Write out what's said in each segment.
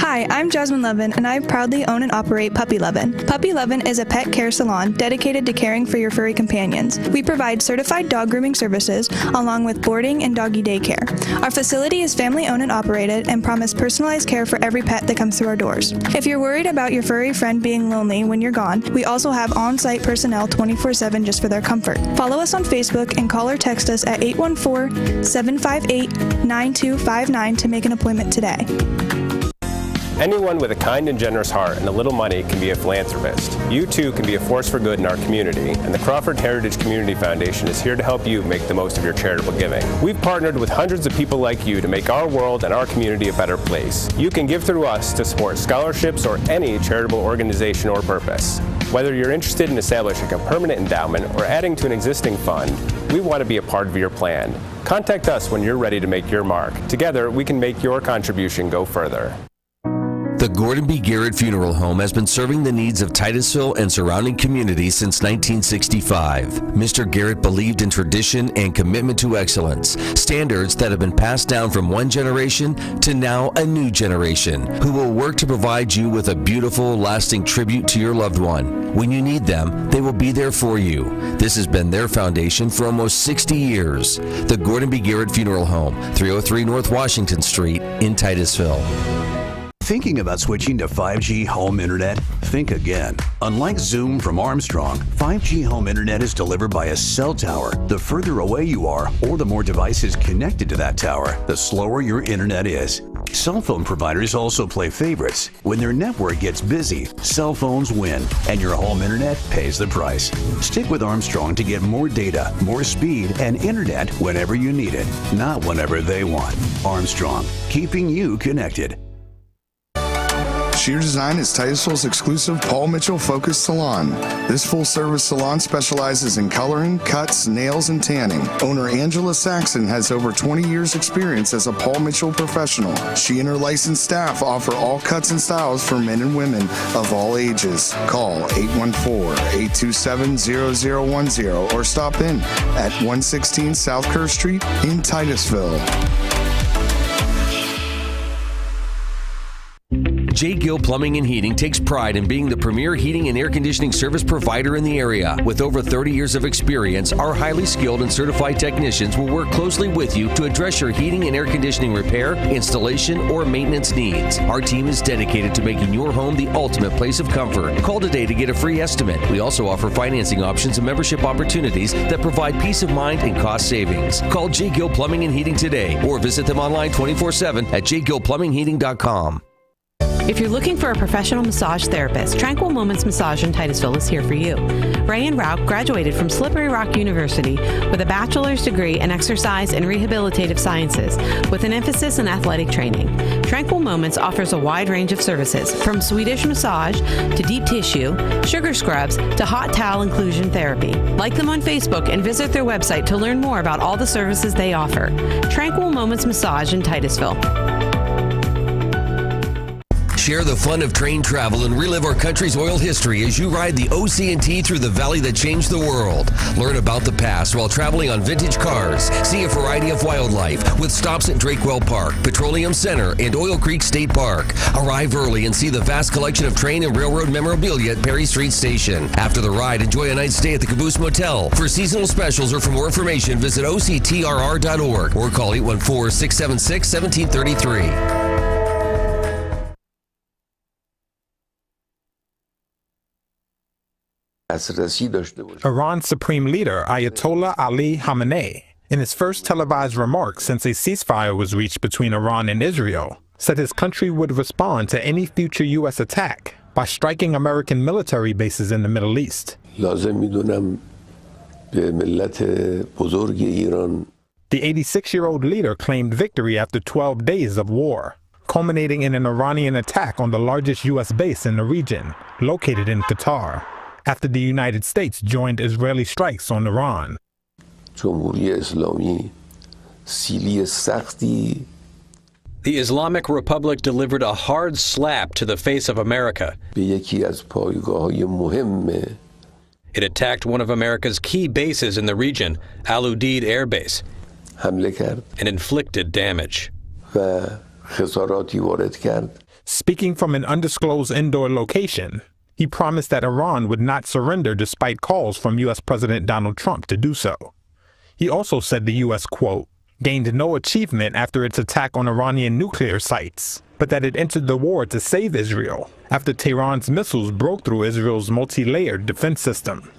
Hi, I'm Jasmine Levin, and I proudly own and operate Puppy Levin. Puppy Levin is a pet care salon dedicated to caring for your furry companions. We provide certified dog grooming services along with boarding and doggy daycare. Our facility is family-owned and operated and promise personalized care for every pet that comes through our doors. If you're worried about your furry friend being lonely when you're gone, we also have on-site personnel 24/7 just for their comfort. Follow us on Facebook and call or text us at 814-758-9259 to make an appointment today. Anyone with a kind and generous heart and a little money can be a philanthropist. You too can be a force for good in our community, and the Crawford Heritage Community Foundation is here to help you make the most of your charitable giving. We've partnered with hundreds of people like you to make our world and our community a better place. You can give through us to support scholarships or any charitable organization or purpose. Whether you're interested in establishing a permanent endowment or adding to an existing fund, we want to be a part of your plan. Contact us when you're ready to make your mark. Together, we can make your contribution go further. The Gordon B. Garrett Funeral Home has been serving the needs of Titusville and surrounding communities since 1965. Mr. Garrett believed in tradition and commitment to excellence, standards that have been passed down from one generation to now a new generation, who will work to provide you with a beautiful, lasting tribute to your loved one. When you need them, they will be there for you. This has been their foundation for almost 60 years. The Gordon B. Garrett Funeral Home, 303 North Washington Street in Titusville. Thinking about switching to 5G home internet? Think again. Unlike Zoom from Armstrong, 5G home internet is delivered by a cell tower. The further away you are, or the more devices connected to that tower, the slower your internet is. Cell phone providers also play favorites. When their network gets busy, cell phones win, and your home internet pays the price. Stick with Armstrong to get more data, more speed, and internet whenever you need it, not whenever they want. Armstrong, keeping you connected. Sheer Design is Titusville's exclusive Paul Mitchell-focused salon. This full-service salon specializes in coloring, cuts, nails, and tanning. Owner Angela Saxon has over 20 years' experience as a Paul Mitchell professional. She and her licensed staff offer all cuts and styles for men and women of all ages. Call 814-827-0010 or stop in at 116 South Kerr Street in Titusville. J. Gill Plumbing and Heating takes pride in being the premier heating and air conditioning service provider in the area. With over 30 years of experience, our highly skilled and certified technicians will work closely with you to address your heating and air conditioning repair, installation, or maintenance needs. Our team is dedicated to making your home the ultimate place of comfort. Call today to get a free estimate. We also offer financing options and membership opportunities that provide peace of mind and cost savings. Call J. Gill Plumbing and Heating today or visit them online 24/7 at jgillplumbingheating.com. If you're looking for a professional massage therapist, Tranquil Moments Massage in Titusville is here for you. Ray and Rauch graduated from Slippery Rock University with a bachelor's degree in exercise and rehabilitative sciences with an emphasis in athletic training. Tranquil Moments offers a wide range of services from Swedish massage to deep tissue, sugar scrubs to hot towel inclusion therapy. Like them on Facebook and visit their website to learn more about all the services they offer. Tranquil Moments Massage in Titusville. Share the fun of train travel and relive our country's oil history as you ride the OC&T through the valley that changed the world. Learn about the past while traveling on vintage cars. See a variety of wildlife with stops at Drakewell Park, Petroleum Center, and Oil Creek State Park. Arrive early and see the vast collection of train and railroad memorabilia at Perry Street Station. After the ride, enjoy a night stay at the Caboose Motel. For seasonal specials or for more information, visit octrr.org or call 814-676-1733. Iran's supreme leader, Ayatollah Ali Khamenei, in his first televised remarks since a ceasefire was reached between Iran and Israel, said his country would respond to any future U.S. attack by striking American military bases in the Middle East. The 86-year-old leader claimed victory after 12 days of war, culminating in an Iranian attack on the largest U.S. base in the region, located in Qatar, after the United States joined Israeli strikes on Iran. The Islamic Republic delivered a hard slap to the face of America. It attacked one of America's key bases in the region, Al Udeid Air Base, and inflicted damage. Speaking from an undisclosed indoor location, he promised that Iran would not surrender despite calls from U.S. President Donald Trump to do so. He also said the U.S., quote, gained no achievement after its attack on Iranian nuclear sites, but that it entered the war to save Israel after Tehran's missiles broke through Israel's multi-layered defense system.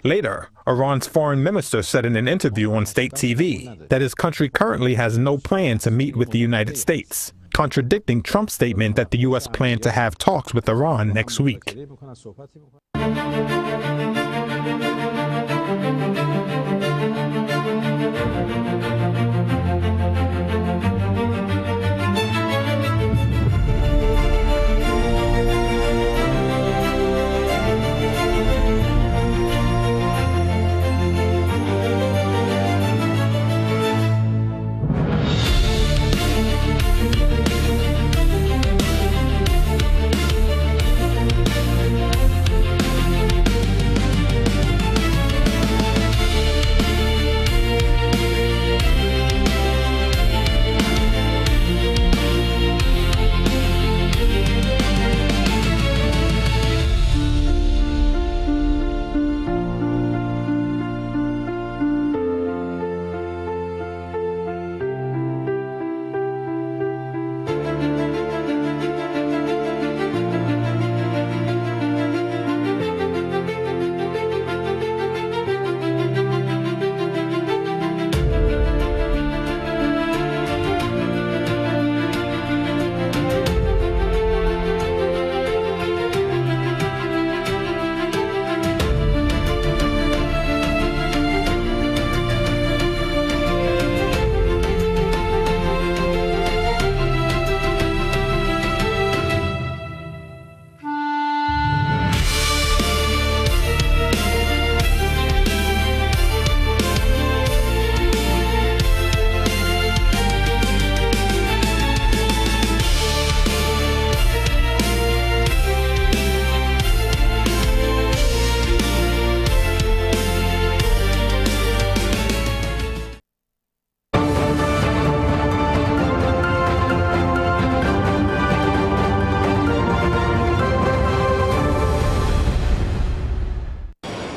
Later, Iran's foreign minister said in an interview on state TV that his country currently has no plan to meet with the United States, contradicting Trump's statement that the U.S. planned to have talks with Iran next week.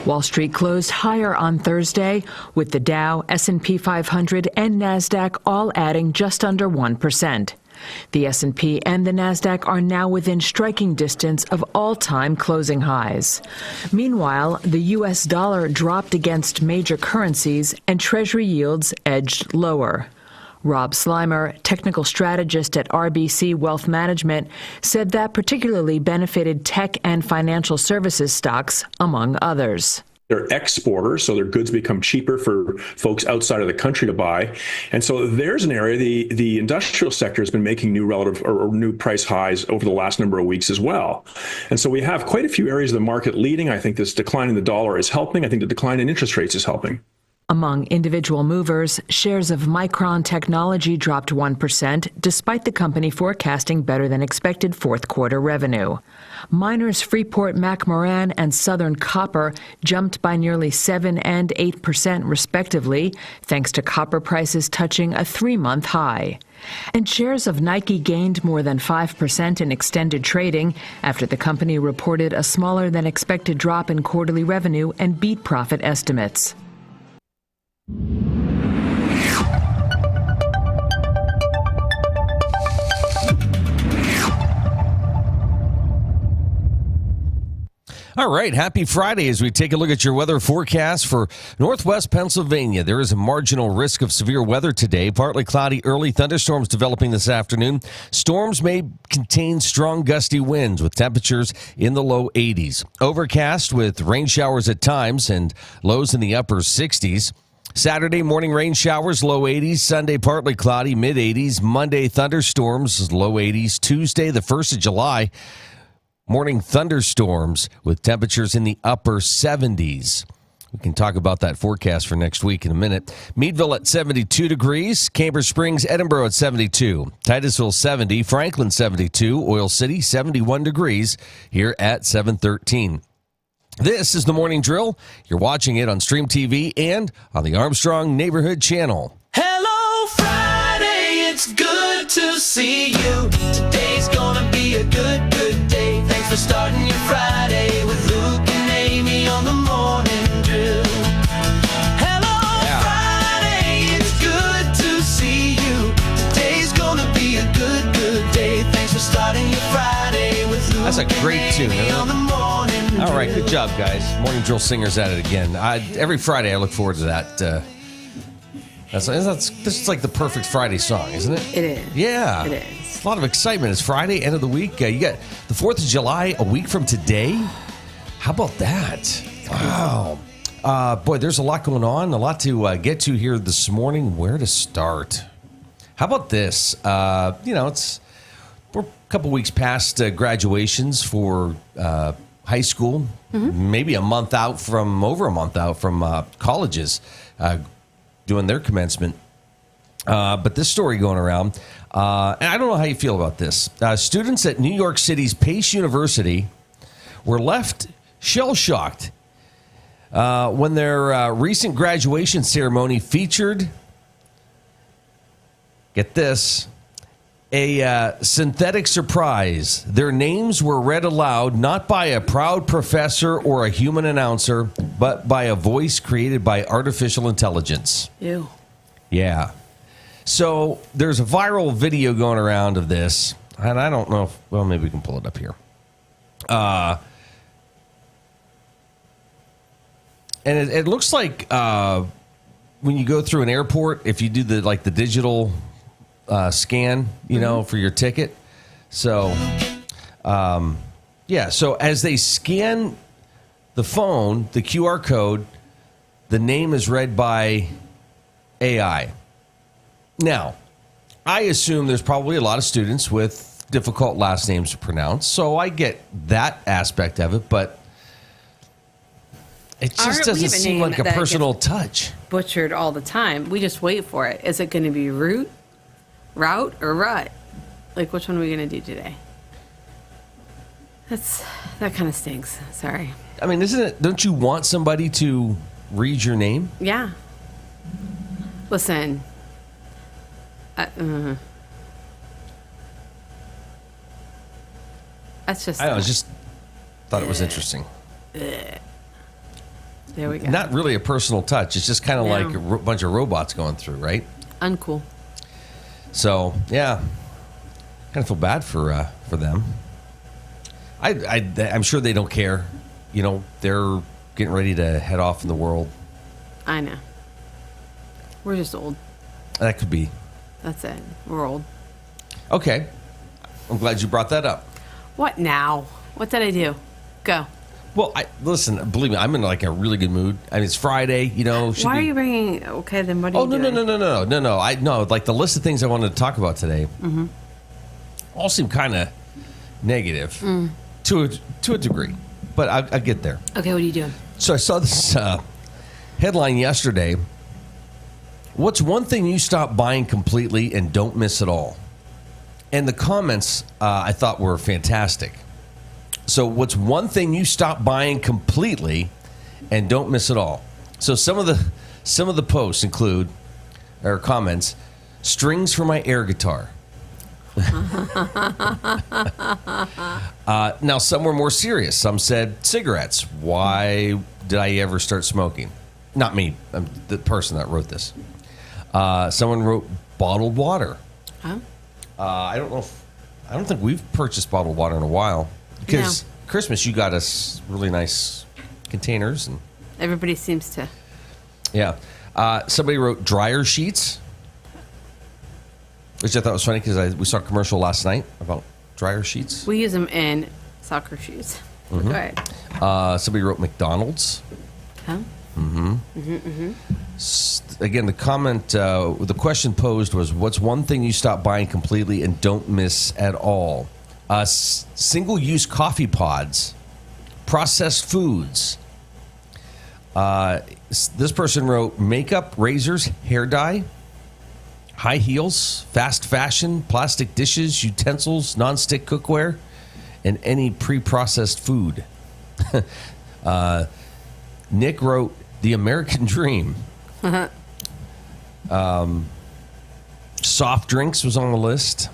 Wall Street closed higher on Thursday, with the Dow, S&P 500, and NASDAQ all adding just under 1%. The S&P and the NASDAQ are now within striking distance of all-time closing highs. Meanwhile, the U.S. dollar dropped against major currencies and Treasury yields edged lower. Rob Slimer, technical strategist at RBC Wealth Management, said that particularly benefited tech and financial services stocks, among others. They're exporters, so their goods become cheaper for folks outside of the country to buy. And so there's an area, the industrial sector has been making new relative or new price highs over the last number of weeks as well. And so we have quite a few areas of the market leading. I think this decline in the dollar is helping. I think the decline in interest rates is helping. Among individual movers, shares of Micron Technology dropped 1%, despite the company forecasting better than expected fourth quarter revenue. Miners Freeport-McMoRan and Southern Copper jumped by nearly 7% and 8% respectively, thanks to copper prices touching a 3-month high. And shares of Nike gained more than 5% in extended trading after the company reported a smaller than expected drop in quarterly revenue and beat profit estimates. All right, happy Friday as we take a look at your weather forecast for northwest Pennsylvania. There is a marginal risk of severe weather today. Partly cloudy, early thunderstorms developing this afternoon. Storms may contain strong gusty winds with temperatures in the low 80s. Overcast with rain showers at times and lows in the upper 60s. Saturday, morning rain showers, low 80s. Sunday, partly cloudy, mid 80s. Monday, thunderstorms, low 80s. Tuesday, the 1st of July, morning thunderstorms with temperatures in the upper 70s. We can talk about that forecast for next week in a minute. Meadville at 72 degrees. Cambridge Springs, Edinburgh at 72. Titusville 70. Franklin 72. Oil City 71 degrees here at 713. This is the Morning Drill. You're watching it on Stream TV and on the Armstrong Neighborhood Channel. Hello, Friday. It's good to see you. Today's gonna be a That's a great tune. All right, good job, guys. Morning Drill Singers at it again. Every Friday, I look forward to that. This is like the perfect Friday song, isn't it? It is. Yeah. It is. A lot of excitement. It's Friday, end of the week. You got the 4th of July a week from today. How about that? Wow. Boy, there's a lot going on, a lot to get to here this morning. Where to start? How about this? We're a couple weeks past graduations for high school, maybe over a month out from colleges doing their commencement. But this story going around, and I don't know how you feel about this. Students at New York City's Pace University were left shell-shocked when their recent graduation ceremony featured, get this, a synthetic surprise. Their names were read aloud not by a proud professor or a human announcer, but by a voice created by artificial intelligence. Ew. Yeah. So there's a viral video going around of this, and I don't know if, well, maybe we can pull it up here. And it looks like when you go through an airport, if you do the digital scan, for your ticket. So, so as they scan the phone, the QR code, the name is read by AI. Now, I assume there's probably a lot of students with difficult last names to pronounce, so I get that aspect of it, but it just doesn't seem like a personal touch. Butchered all the time. We just wait for it. Is it going to be route, or rut? Like, which one are we going to do today? That kind of stinks. Sorry. I mean, don't you want somebody to read your name? Yeah. Listen. That's just. I just thought it was interesting. There we go. Not really a personal touch. It's just kind of like a bunch of robots going through, right? Uncool. So, yeah. Kind of feel bad for them. I'm sure they don't care. They're getting ready to head off in the world. I know. We're just old. That could be. That's it. We're old. Okay. I'm glad you brought that up. What now? What did I do? Go. Well, listen, believe me, I'm in like a really good mood. I mean, it's Friday, Why are you bringing? Okay, then what are you doing? No. Like the list of things I wanted to talk about today, all seem kind of negative to a degree, but I get there. Okay, what are you doing? So I saw this headline yesterday. What's one thing you stop buying completely and don't miss at all? And the comments I thought were fantastic. So what's one thing you stop buying completely and don't miss at all? So some of the posts include, or comments, strings for my air guitar. Now some were more serious. Some said cigarettes. Why did I ever start smoking? Not me. I'm the person that wrote this. Someone wrote bottled water. Huh? I don't think we've purchased bottled water in a while. Because Christmas, you got us really nice containers. And everybody seems to. Yeah. Somebody wrote dryer sheets, which I thought was funny because we saw a commercial last night about dryer sheets. We use them in soccer shoes. Go ahead. Somebody wrote McDonald's. Huh? Again, the comment, the question posed was, what's one thing you stop buying completely and don't miss at all? Single-use coffee pods, processed foods. This person wrote makeup, razors, hair dye, high heels, fast fashion, plastic dishes, utensils, nonstick cookware, and any pre-processed food. Nick wrote the American dream. Soft drinks was on the list.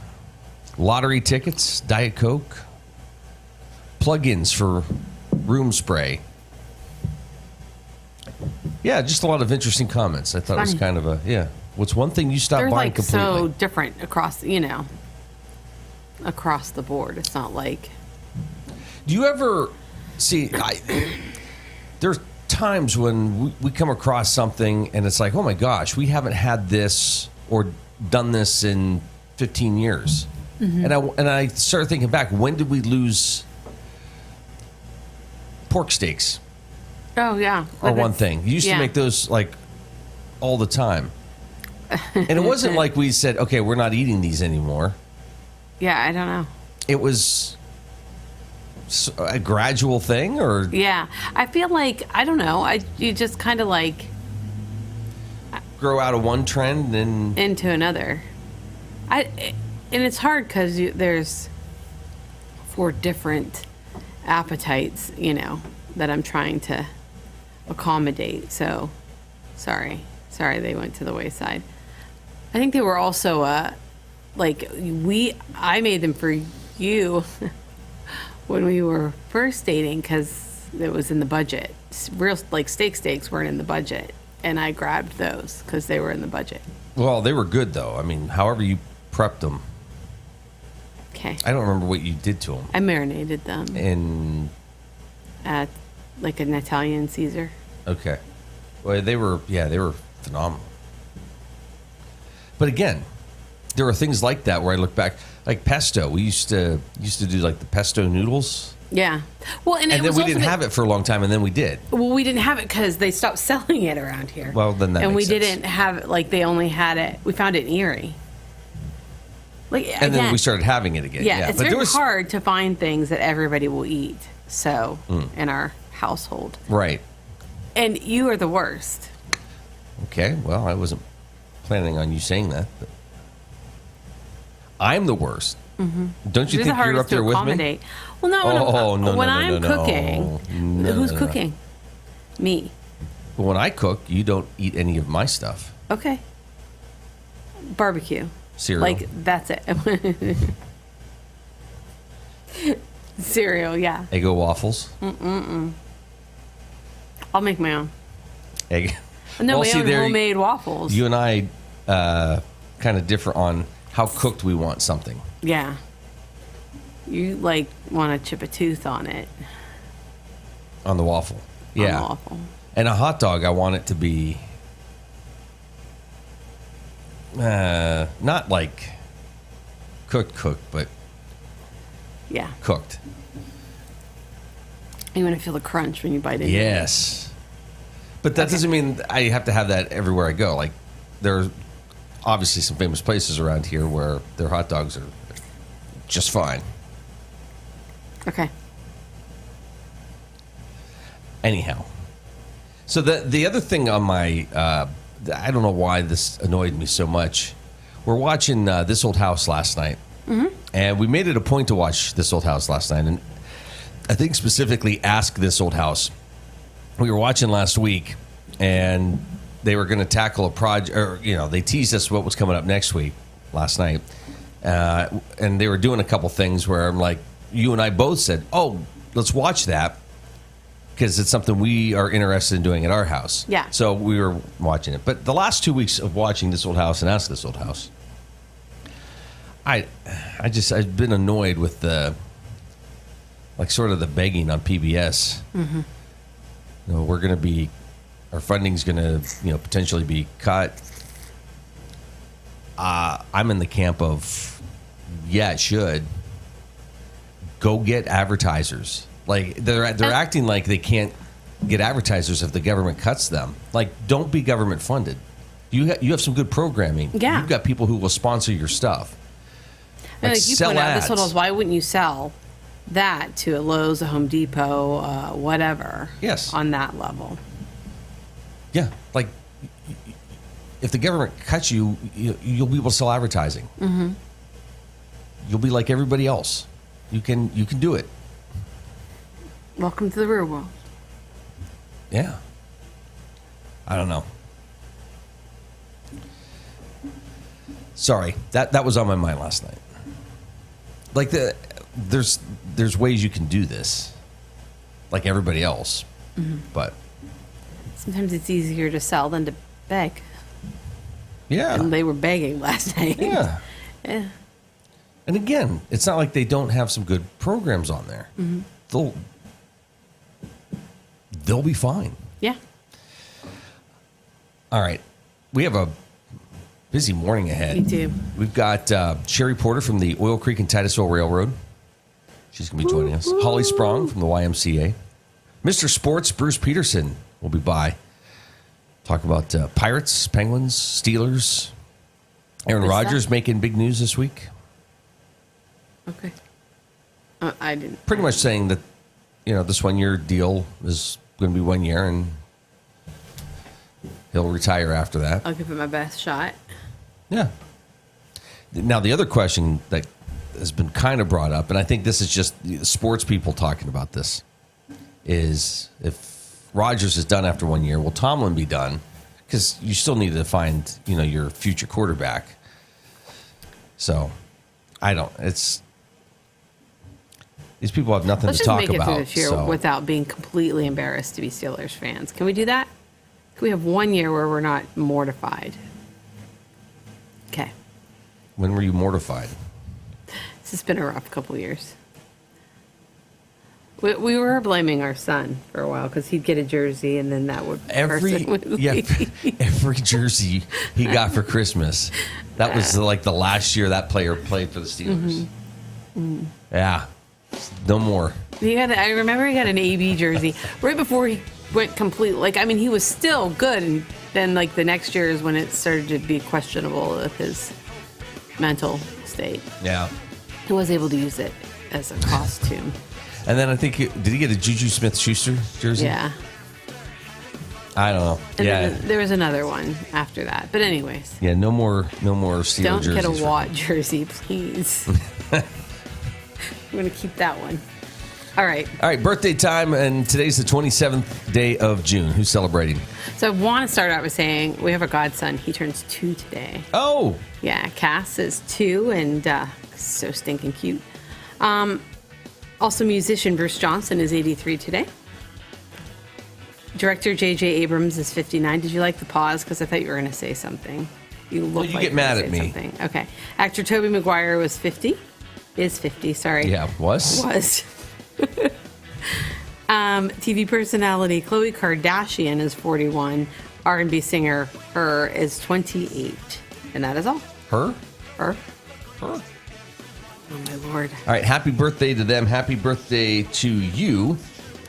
Lottery tickets, Diet Coke, plug-ins for room spray. Yeah, just a lot of interesting comments. I thought it was kind of what's one thing you stop buying completely? They're so different across the board. It's not like. Do you ever see? There's times when we come across something and it's like, oh my gosh, we haven't had this or done this in 15 years. Mm-hmm. And I started thinking back, when did we lose pork steaks? Oh, yeah. Or one thing. You used to make those like all the time. And it wasn't like we said, okay, we're not eating these anymore. Yeah, I don't know. It was a gradual thing, or? Yeah. I feel like, I don't know, you just kind of like... grow out of one trend and... into another. And it's hard because there's 4 different appetites, that I'm trying to accommodate. So, sorry they went to the wayside. I think they were also, I made them for you when we were first dating because it was in the budget. Real, steaks weren't in the budget. And I grabbed those because they were in the budget. Well, they were good, though. I mean, however you prepped them. Okay. I don't remember what you did to them. I marinated them. In? Like an Italian Caesar. Okay. Well, they were phenomenal. But again, there were things like that where I look back, like pesto. We used to do like the pesto noodles. Yeah. Well, and then we didn't have it for a long time, and then we did. Well, we didn't have it because they stopped selling it around here. Well, then that and makes we sense. didn't have it. Like they only had it. We found it in Erie. Then we started having it again. Yeah, it's very hard to find things that everybody will eat. So in our household, right? And you are the worst. Okay. Well, I wasn't planning on you saying that, but I'm the worst. Mm-hmm. Don't you think you're up there with me? Well, no. When I'm cooking, who's no. cooking? Me. But when I cook, you don't eat any of my stuff. Okay. Barbecue. Cereal. That's it. Cereal, yeah. Eggo waffles. I'll make my own. Egg. No, my own homemade waffles. You and I kind of differ on how cooked we want something. Yeah. You want to chip a tooth on it. On the waffle. Yeah. On the waffle. And a hot dog, I want it to be not like cooked, but cooked. You want to feel the crunch when you bite it. Yes. But that doesn't mean I have to have that everywhere I go. Like, there are obviously some famous places around here where their hot dogs are just fine. Okay. Anyhow. So the other thing on my, I don't know why this annoyed me so much. We're watching This Old House last night. Mm-hmm. And we made it a point to watch This Old House last night. And I think specifically Ask This Old House. We were watching last week, and they were going to tackle a project, or, they teased us what was coming up next week last night. And they were doing a couple things where I'm like, you and I both said, oh, let's watch that, because it's something we are interested in doing at our house. Yeah. So we were watching it. But the last 2 weeks of watching This Old House and Ask This Old House, I've been annoyed with the, sort of the begging on PBS. Mm-hmm. We're going to be, our funding's going to, potentially be cut. I'm in the camp of, it should. Go get advertisers. They're acting like they can't get advertisers if the government cuts them. Don't be government funded. You have some good programming. Yeah. You've got people who will sponsor your stuff. You sell point out ads. This Old House, why wouldn't you sell that to a Lowe's, a Home Depot, whatever? Yes. On that level. Yeah. If the government cuts you, you'll be able to sell advertising. Mm-hmm. You'll be like everybody else. You can do it. Welcome to the real world. Yeah. I don't know. Sorry, that was on my mind last night. There's ways you can do this, like everybody else, but sometimes it's easier to sell than to beg. Yeah. And they were begging last night. Yeah. Yeah. And again, it's not like they don't have some good programs on there. Mm-hmm. they'll be fine. Yeah. All right. We have a busy morning ahead. We do. We've got Cheri Porter from the Oil Creek and Titusville Railroad. She's going to be joining us. Holly Sprong from the YMCA. Mr. Sports, Bruce Peterson will be by. Talk about Pirates, Penguins, Steelers. Aaron Rodgers making big news this week. Okay. I didn't. Pretty much saying that, this 1 year deal is going to be 1 year and he'll retire after that. I'll give it my best shot. Yeah. Now, the other question that has been kind of brought up, and I think this is just sports people talking about this, is if Rodgers is done after 1 year, will Tomlin be done? Because you still need to find, your future quarterback. So, these people have nothing to talk about. Let's just make it through this year without being completely embarrassed to be Steelers fans. Can we do that? Can we have 1 year where we're not mortified? Okay. When were you mortified? This has been a rough couple of years. We were blaming our son for a while because he'd get a jersey and then that would every jersey he got for Christmas. That was like the last year that player played for the Steelers. Mm-hmm. Yeah, no more. I remember he got an AB jersey right before he went complete. He was still good, and then the next year is when it started to be questionable with his mental state. Yeah, he was able to use it as a costume. And then I think, did he get a Juju Smith-Schuster jersey? Yeah. I don't know. And then there was another one after that. But anyways. Yeah, no more Steelers jerseys. Don't get a Watt jersey, please. I'm going to keep that one. All right. All right, birthday time, and today's the 27th day of June. Who's celebrating? So I want to start out with saying we have a godson. He turns 2 today. Oh. Yeah, Cass is 2 and so stinking cute. Also, musician Bruce Johnson is 83 today. Director J.J. Abrams is 59. Did you like the pause? Because I thought you were going to say something. You get mad at me. Something. Okay. Actor Tobey Maguire was 50. Is 50, sorry. Yeah, was. TV personality Khloe Kardashian is 41. R&B singer Her is 28. And that is all. Her? Oh, my Lord. All right, happy birthday to them. Happy birthday to you.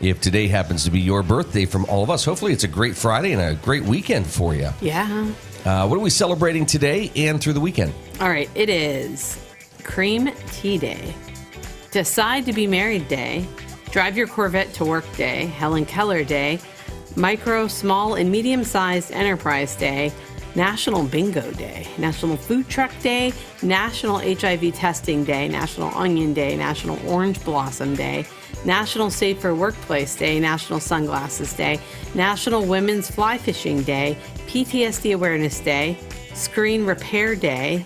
If today happens to be your birthday from all of us, hopefully it's a great Friday and a great weekend for you. Yeah. What are we celebrating today and through the weekend? All right, it is Cream Tea Day, Decide to Be Married Day, Drive Your Corvette to Work Day, Helen Keller Day, Micro, Small, and Medium-Sized Enterprise Day, National Bingo Day, National Food Truck Day, National HIV Testing Day, National Onion Day, National Orange Blossom Day, National Safer Workplace Day, National Sunglasses Day, National Women's Fly Fishing Day, PTSD Awareness Day, Screen Repair Day,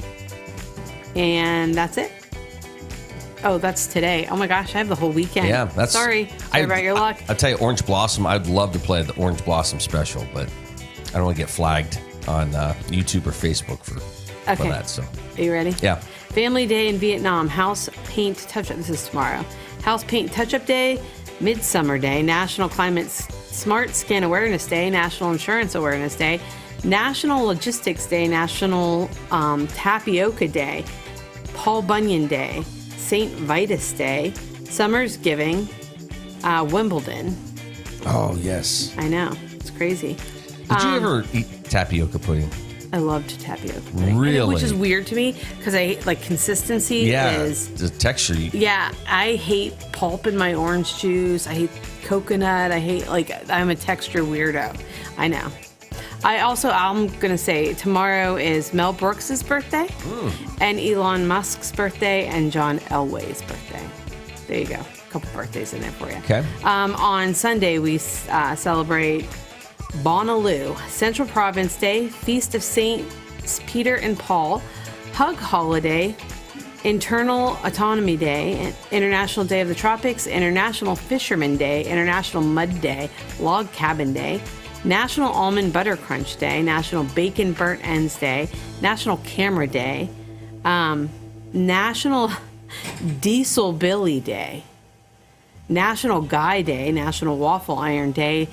and that's it. Oh, that's today. Oh my gosh, I have the whole weekend. Yeah, that's... Sorry about your luck. I'll tell you, Orange Blossom, I'd love to play the Orange Blossom special, but I don't want to get flagged on YouTube or Facebook for that. So, are you ready? Yeah. Family Day in Vietnam, House Paint Touch-Up. This is tomorrow. House Paint Touch-Up Day, Midsummer Day, National Climate Smart Skin Awareness Day, National Insurance Awareness Day, National Logistics Day, National Tapioca Day, Paul Bunyan Day, St. Vitus Day, Summer's Giving, Wimbledon. Oh, yes. I know. It's crazy. Did you ever eat tapioca pudding? I loved tapioca pudding. Really? Which is weird to me because I like consistency is... the texture. Yeah, I hate pulp in my orange juice. I hate coconut. I hate, I'm a texture weirdo. I know. I'm going to say tomorrow is Mel Brooks' birthday and Elon Musk's birthday and John Elway's birthday. There you go. A couple birthdays in there for you. Okay. On Sunday, we celebrate Bonaloo, Central Province Day, Feast of Saints Peter and Paul, Hug Holiday, Internal Autonomy Day, International Day of the Tropics, International Fisherman Day, International Mud Day, Log Cabin Day, National Almond Butter Crunch Day, National Bacon Burnt Ends Day, National Camera Day, National Diesel Billy Day, National Guy Day, National Waffle Iron Day,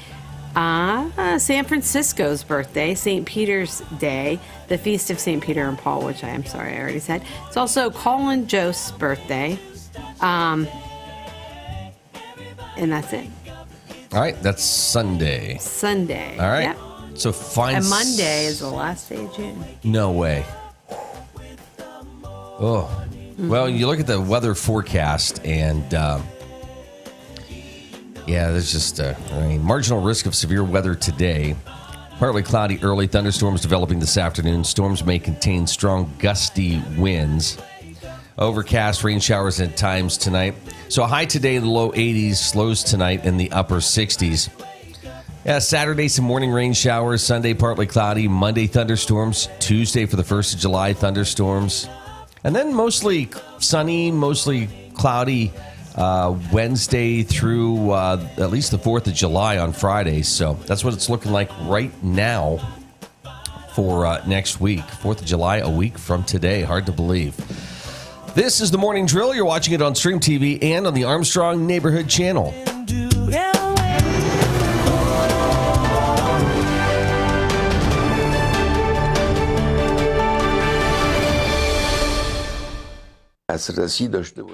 San Francisco's birthday, St. Peter's Day, the Feast of St. Peter and Paul, which I already said. It's also Colin Jost's birthday. And that's it. All right, that's Sunday. Sunday. All right. Yep. So fine. And Monday is the last day of June. No way. Oh. Mm-hmm. Well, you look at the weather forecast and there's just a marginal risk of severe weather today. Partly cloudy early, thunderstorms developing this afternoon. Storms may contain strong gusty winds. Overcast, rain showers at times tonight. So a high today in the low 80s, lows tonight in the upper 60s. Yeah, Saturday, some morning rain showers. Sunday, partly cloudy. Monday, thunderstorms. Tuesday, for the 1st of July, thunderstorms. And then mostly sunny, mostly cloudy Wednesday through at least the 4th of July on Friday. So that's what it's looking like right now for next week. 4th of July, a week from today. Hard to believe. This is the Morning Drill. You're watching it on Stream TV and on the Armstrong Neighborhood Channel.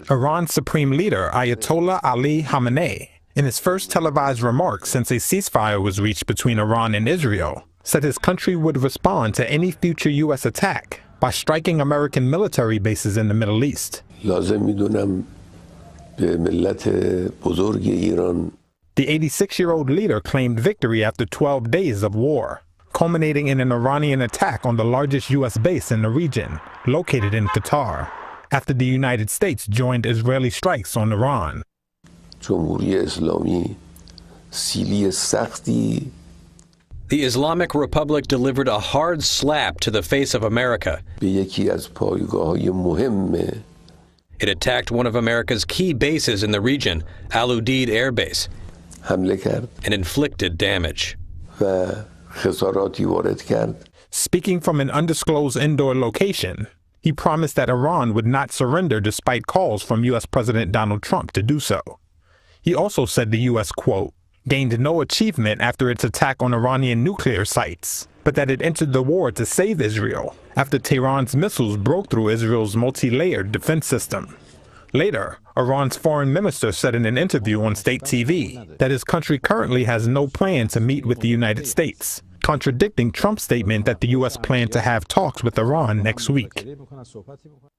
Iran's Supreme Leader Ayatollah Ali Khamenei, in his first televised remarks since a ceasefire was reached between Iran and Israel, said his country would respond to any future U.S. attack by striking American military bases in the Middle East. The 86-year-old leader claimed victory after 12 days of war, culminating in an Iranian attack on the largest U.S. base in the region, located in Qatar, after the United States joined Israeli strikes on Iran. The Islamic Republic delivered a hard slap to the face of America. It attacked one of America's key bases in the region, Al Udeid Air Base, and inflicted damage. Speaking from an undisclosed indoor location, he promised that Iran would not surrender despite calls from U.S. President Donald Trump to do so. He also said the U.S., quote, gained no achievement after its attack on Iranian nuclear sites, but that it entered the war to save Israel after Tehran's missiles broke through Israel's multi-layered defense system. Later, Iran's foreign minister said in an interview on state TV that his country currently has no plan to meet with the United States, contradicting Trump's statement that the U.S. planned to have talks with Iran next week.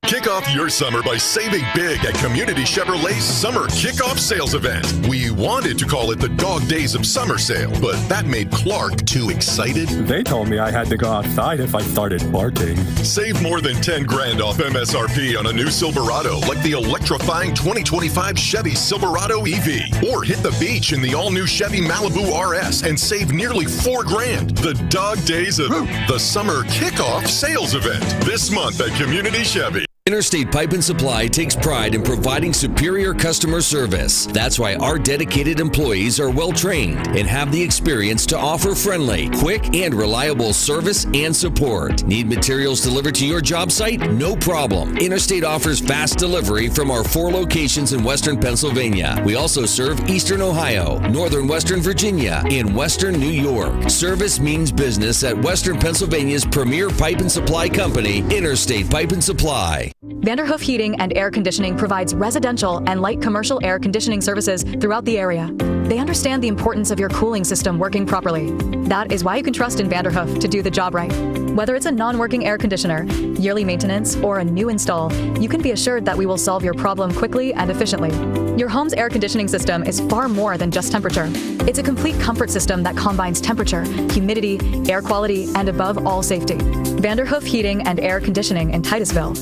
Kick off your summer by saving big at Community Chevrolet's Summer Kickoff Sales Event. We wanted to call it the Dog Days of Summer Sale, but that made Clark too excited. They told me I had to go outside if I started barking. Save more than $10,000 off MSRP on a new Silverado, like the electrifying 2025 Chevy Silverado EV. Or hit the beach in the all-new Chevy Malibu RS and save nearly $4,000. The Dog Days of the Summer Kickoff Sales Event this month at Community Chevy. Interstate Pipe and Supply takes pride in providing superior customer service. That's why our dedicated employees are well trained and have the experience to offer friendly, quick, and reliable service and support. Need materials delivered to your job site? No problem. Interstate offers fast delivery from our 4 locations in Western Pennsylvania. We also serve Eastern Ohio, Northern Western Virginia, and Western New York. Service means business at Western Pennsylvania's premier pipe and supply company, Interstate Pipe and Supply. Vanderhoof Heating and Air Conditioning provides residential and light commercial air conditioning services throughout the area. They understand the importance of your cooling system working properly. That is why you can trust in Vanderhoof to do the job right. Whether it's a non-working air conditioner, yearly maintenance, or a new install, you can be assured that we will solve your problem quickly and efficiently. Your home's air conditioning system is far more than just temperature. It's a complete comfort system that combines temperature, humidity, air quality, and above all, safety. Vanderhoof Heating and Air Conditioning in Titusville.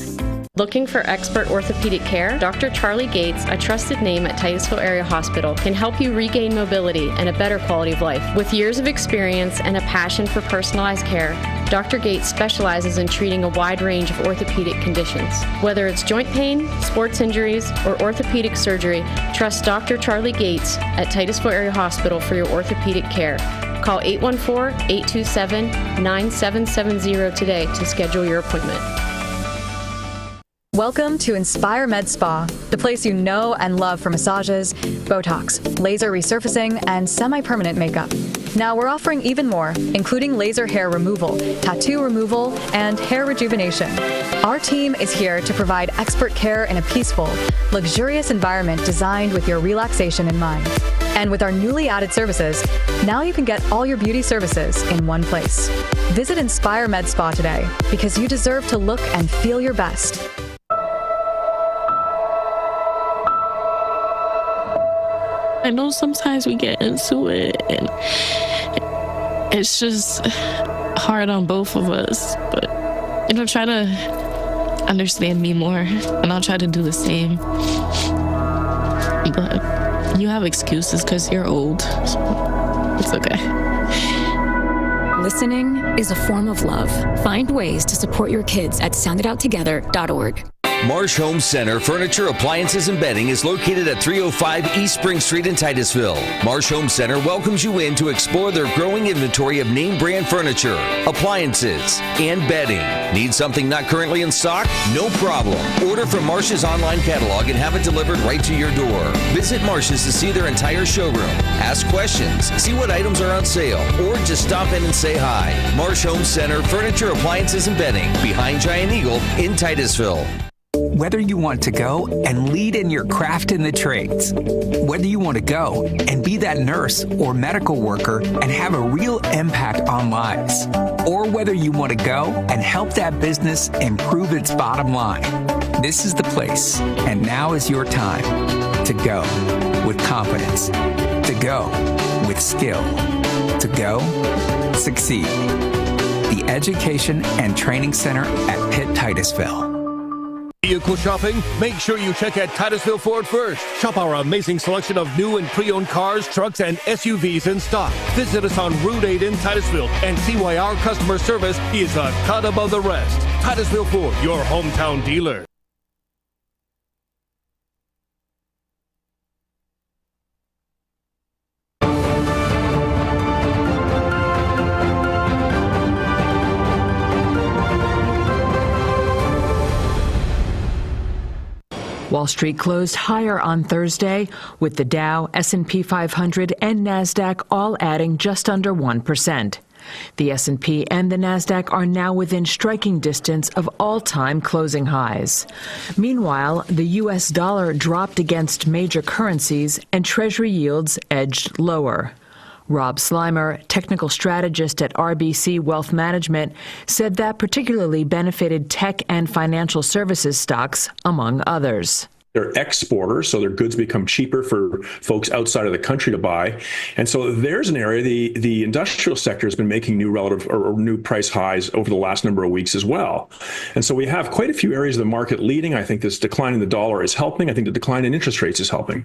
Looking for expert orthopedic care? Dr. Charlie Gates, a trusted name at Titusville Area Hospital, can help you regain mobility and a better quality of life. With years of experience and a passion for personalized care, Dr. Gates specializes in treating a wide range of orthopedic conditions. Whether it's joint pain, sports injuries, or orthopedic surgery, trust Dr. Charlie Gates at Titusville Area Hospital for your orthopedic care. Call 814-827-9770 today to schedule your appointment. Welcome to Inspire Med Spa, the place you know and love for massages, Botox, laser resurfacing, and semi-permanent makeup. Now we're offering even more, including laser hair removal, tattoo removal, and hair rejuvenation. Our team is here to provide expert care in a peaceful, luxurious environment designed with your relaxation in mind. And with our newly added services, now you can get all your beauty services in one place. Visit Inspire Med Spa today, because you deserve to look and feel your best. I know sometimes we get into it and it's just hard on both of us, but try to understand me more and I'll try to do the same. But you have excuses because you're old, so it's okay. Listening is a form of love. Find ways to support your kids at sounditouttogether.org. Marsh Home Center Furniture, Appliances, and Bedding is located at 305 East Spring Street in Titusville. Marsh Home Center welcomes you in to explore their growing inventory of name brand furniture, appliances, and bedding. Need something not currently in stock? No problem. Order from Marsh's online catalog and have it delivered right to your door. Visit Marsh's to see their entire showroom, ask questions, see what items are on sale, or just stop in and say hi. Marsh Home Center Furniture, Appliances, and Bedding, behind Giant Eagle in Titusville. Whether you want to go and lead in your craft in the trades, whether you want to go and be that nurse or medical worker and have a real impact on lives, or whether you want to go and help that business improve its bottom line, this is the place. And now is your time to go with confidence, to go with skill, to go succeed. The Education and Training Center at Pitt Titusville. Vehicle shopping? Make sure you check out Titusville Ford first. Shop our amazing selection of new and pre-owned cars, trucks, and SUVs in stock. Visit us on Route 8 in Titusville and see why our customer service is a cut above the rest. Titusville Ford, your hometown dealer. Wall Street closed higher on Thursday, with the Dow, S&P 500, and NASDAQ all adding just under 1%. The S&P and the NASDAQ are now within striking distance of all-time closing highs. Meanwhile, the U.S. dollar dropped against major currencies and Treasury yields edged lower. Rob Slimer, technical strategist at RBC Wealth Management, said that particularly benefited tech and financial services stocks, among others. They're exporters, so their goods become cheaper for folks outside of the country to buy. And so there's an area, the industrial sector has been making new relative or new price highs over the last number of weeks as well. And so we have quite a few areas of the market leading. I think this decline in the dollar is helping. I think the decline in interest rates is helping.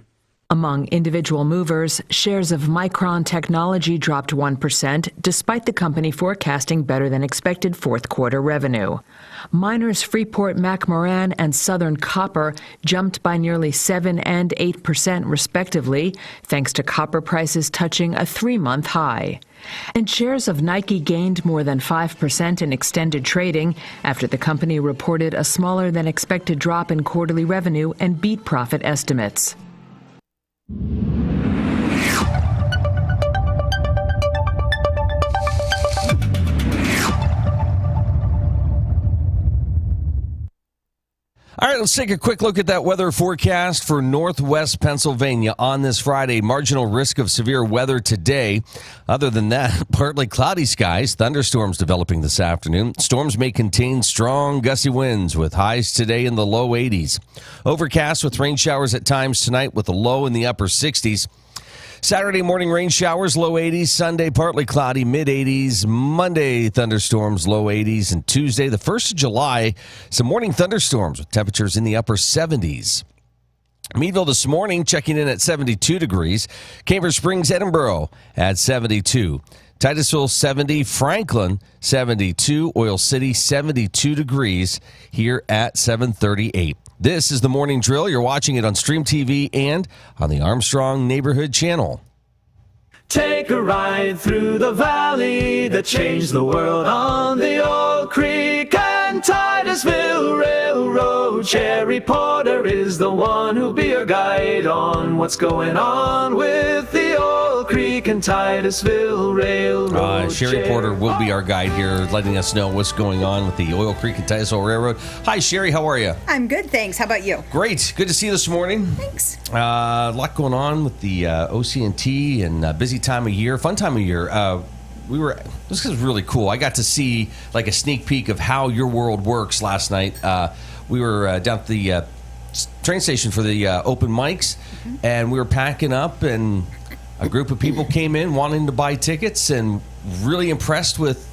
Among individual movers, shares of Micron Technology dropped 1%, despite the company forecasting better than expected fourth quarter revenue. Miners Freeport-McMoRan and Southern Copper jumped by nearly 7% and 8% respectively, thanks to copper prices touching a 3-month high. And shares of Nike gained more than 5% in extended trading after the company reported a smaller than expected drop in quarterly revenue and beat profit estimates. All right, let's take a quick look at that weather forecast for northwest Pennsylvania on this Friday. Marginal risk of severe weather today. Other than that, partly cloudy skies, thunderstorms developing this afternoon. Storms may contain strong gusty winds with highs today in the low 80s. Overcast with rain showers at times tonight with a low in the upper 60s. Saturday morning rain showers, low 80s. Sunday, partly cloudy, mid-80s. Monday, thunderstorms, low 80s. And Tuesday, the 1st of July, some morning thunderstorms with temperatures in the upper 70s. Meadville this morning checking in at 72 degrees. Cambridge Springs, Edinburgh at 72. Titusville 70, Franklin 72, Oil City 72 degrees here at 7:38. This is the Morning Drill. You're watching it on Stream TV and on the Armstrong Neighborhood Channel. Take a ride through the valley that changed the world on the Old Creek and Titusville Railroad. Railroad. Cheri Porter is the one who'll be your guide on what's going on with the Oil Creek and Titusville Railroad. Cheri Porter will be our guide here, letting us know what's going on with the Oil Creek and Titusville Railroad. Hi, Cheri. How are you? I'm good, thanks. How about you? Great. Good to see you this morning. Thanks. A lot going on with the OC&T and busy time of year, fun time of year. This is really cool. I got to see like a sneak peek of how your world works last night. We were down at the train station for the open mics, and we were packing up, and a group of people came in wanting to buy tickets and really impressed with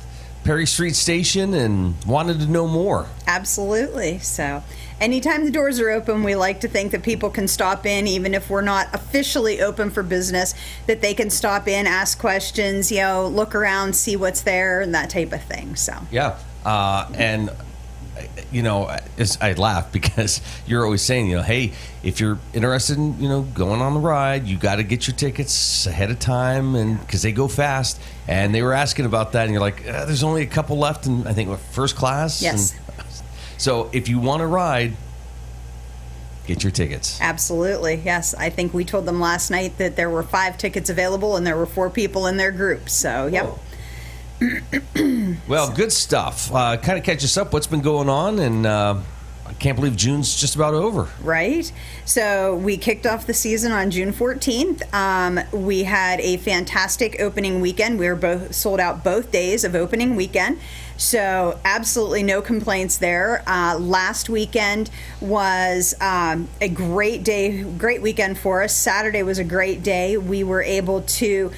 Perry Street Station and wanted to know more. Absolutely. So anytime the doors are open, we like to think that people can stop in, even if we're not officially open for business, that they can stop in, ask questions, look around, see what's there, and that type of thing. So yeah. And I laugh because you're always saying, hey, if you're interested in, going on the ride, you got to get your tickets ahead of time, and because they go fast. And they were asking about that, and you're like, there's only a couple left, and I think first class. Yes. And so if you want to ride, get your tickets. Absolutely, yes. I think we told them last night that there were 5 tickets available, and there were 4 people in their group. So, yep. Oh. Well, good stuff. Kind of catch us up. What's been going on? And I can't believe June's just about over. Right. So we kicked off the season on June 14th. We had a fantastic opening weekend. We were both sold out both days of opening weekend. So absolutely no complaints there. Last weekend was a great day, great weekend for us. Saturday was a great day. We were able to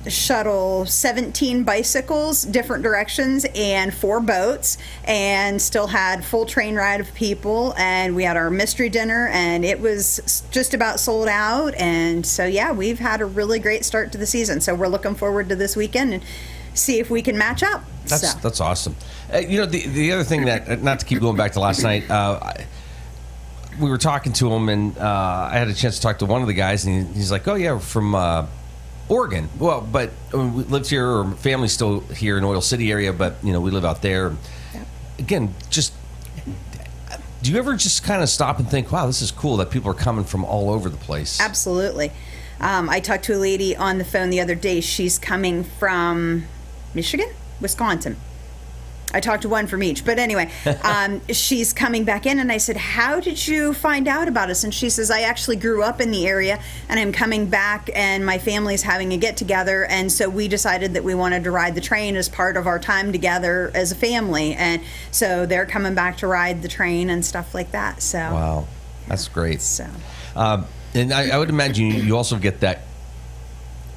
shuttle 17 bicycles, different directions, and 4 boats, and still had full train ride of people. And we had our mystery dinner, and it was just about sold out. And so, yeah, we've had a really great start to the season. So we're looking forward to this weekend and see if we can match up. That's awesome. The other thing that, not to keep going back to last night, we were talking to him, and I had a chance to talk to one of the guys, and he's like, oh, yeah, we're from Oregon. Well, but we lived here, or family's still here in Oil City area, but, we live out there. Yeah. Again, do you ever just kind of stop and think, wow, this is cool that people are coming from all over the place? Absolutely. I talked to a lady on the phone the other day. She's coming from Michigan, Wisconsin. I talked to one from each. But anyway, she's coming back in, and I said, how did you find out about us? And she says, I actually grew up in the area, and I'm coming back, and my family's having a get-together, and so we decided that we wanted to ride the train as part of our time together as a family. And so they're coming back to ride the train and stuff like that. So wow, that's great. So, and I would imagine you also get that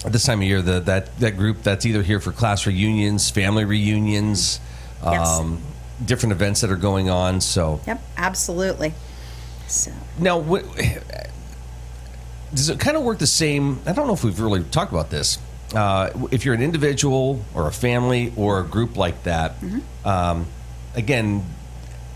this time of year, that group that's either here for class reunions, family reunions, yes. Different events that are going on. So yep, absolutely. So now, does it kind of work the same? I don't know if we've really talked about this. If you're an individual or a family or a group like that, again,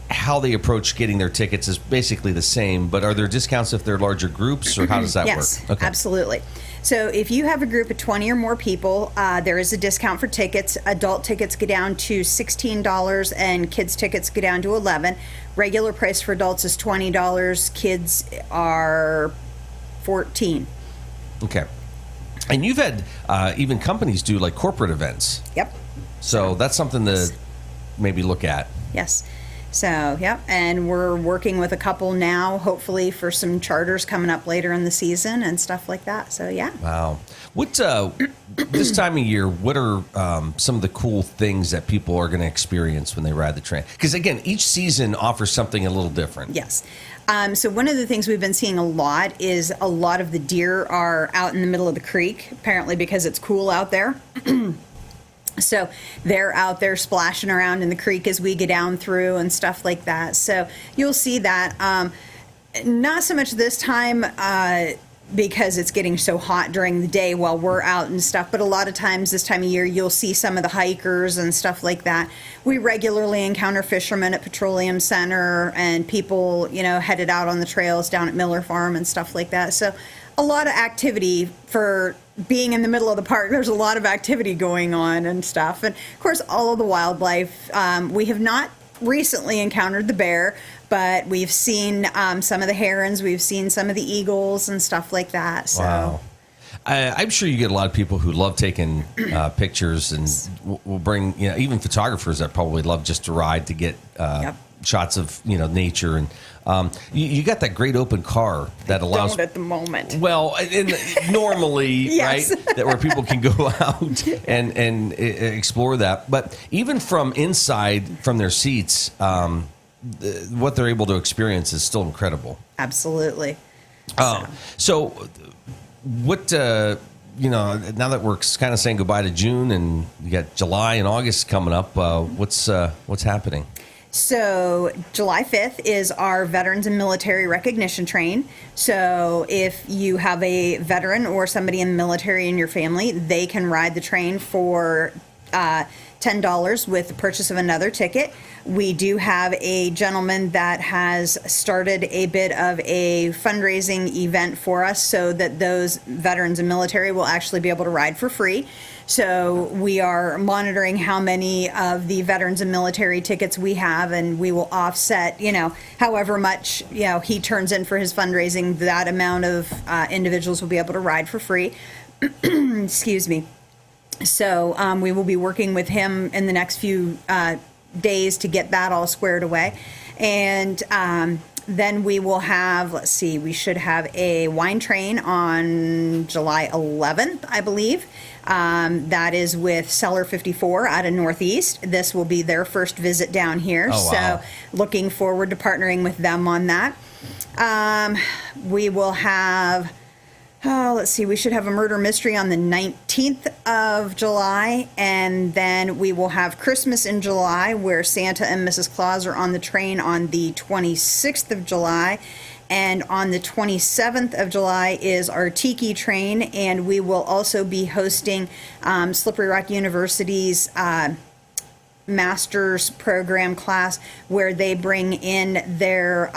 how they approach getting their tickets is basically the same, but are there discounts if they're larger groups, or how does that yes, work? Okay. Absolutely. So if you have a group of 20 or more people, there is a discount for tickets. Adult tickets go down to $16, and kids tickets go down to $11. Regular price for adults is $20. Kids are $14. Okay. And you've had even companies do like corporate events. Yep. So that's something to maybe look at. Yes. So, yep, and we're working with a couple now, hopefully for some charters coming up later in the season and stuff like that. So, yeah. Wow. What this time of year, what are some of the cool things that people are going to experience when they ride the train? Because, again, each season offers something a little different. Yes. So one of the things we've been seeing a lot is a lot of the deer are out in the middle of the creek, apparently because it's cool out there. So they're out there splashing around in the creek as we get down through and stuff like that. So you'll see that. Not so much this time because it's getting so hot during the day while we're out and stuff, but a lot of times this time of year you'll see some of the hikers and stuff like that. We regularly encounter fishermen at Petroleum Center and people, headed out on the trails down at Miller Farm and stuff like that. So a lot of activity for being in the middle of the park. There's a lot of activity going on and stuff. And of course, all of the wildlife. We have not recently encountered the bear, but we've seen some of the herons, we've seen some of the eagles and stuff like that. So. Wow. I'm sure you get a lot of people who love taking pictures, and will bring, even photographers that probably love just to ride to get shots of, nature. And you got that great open car that allows. Don't at the moment. Well, normally, Yes. right, that where people can go out and explore that. But even from inside, from their seats, what they're able to experience is still incredible. Absolutely. So what, now that we're kind of saying goodbye to June and you got July and August coming up, what's happening? So July 5th is our Veterans and Military Recognition Train. So if you have a veteran or somebody in the military in your family, they can ride the train for $10 with the purchase of another ticket. We do have a gentleman that has started a bit of a fundraising event for us so that those veterans and military will actually be able to ride for free. So we are monitoring how many of the veterans and military tickets we have, and we will offset, however much, he turns in for his fundraising, that amount of individuals will be able to ride for free. Excuse me. So we will be working with him in the next few days to get that all squared away. And then we will have, we should have a wine train on July 11th, I believe. That is with Cellar 54 out of Northeast. This will be their first visit down here. Oh, wow. So looking forward to partnering with them on that. We will have... we should have a murder mystery on the 19th of July, and then we will have Christmas in July, where Santa and Mrs. Claus are on the train on the 26th of July, and on the 27th of July is our Tiki train, and we will also be hosting Slippery Rock University's master's program class, where they bring in their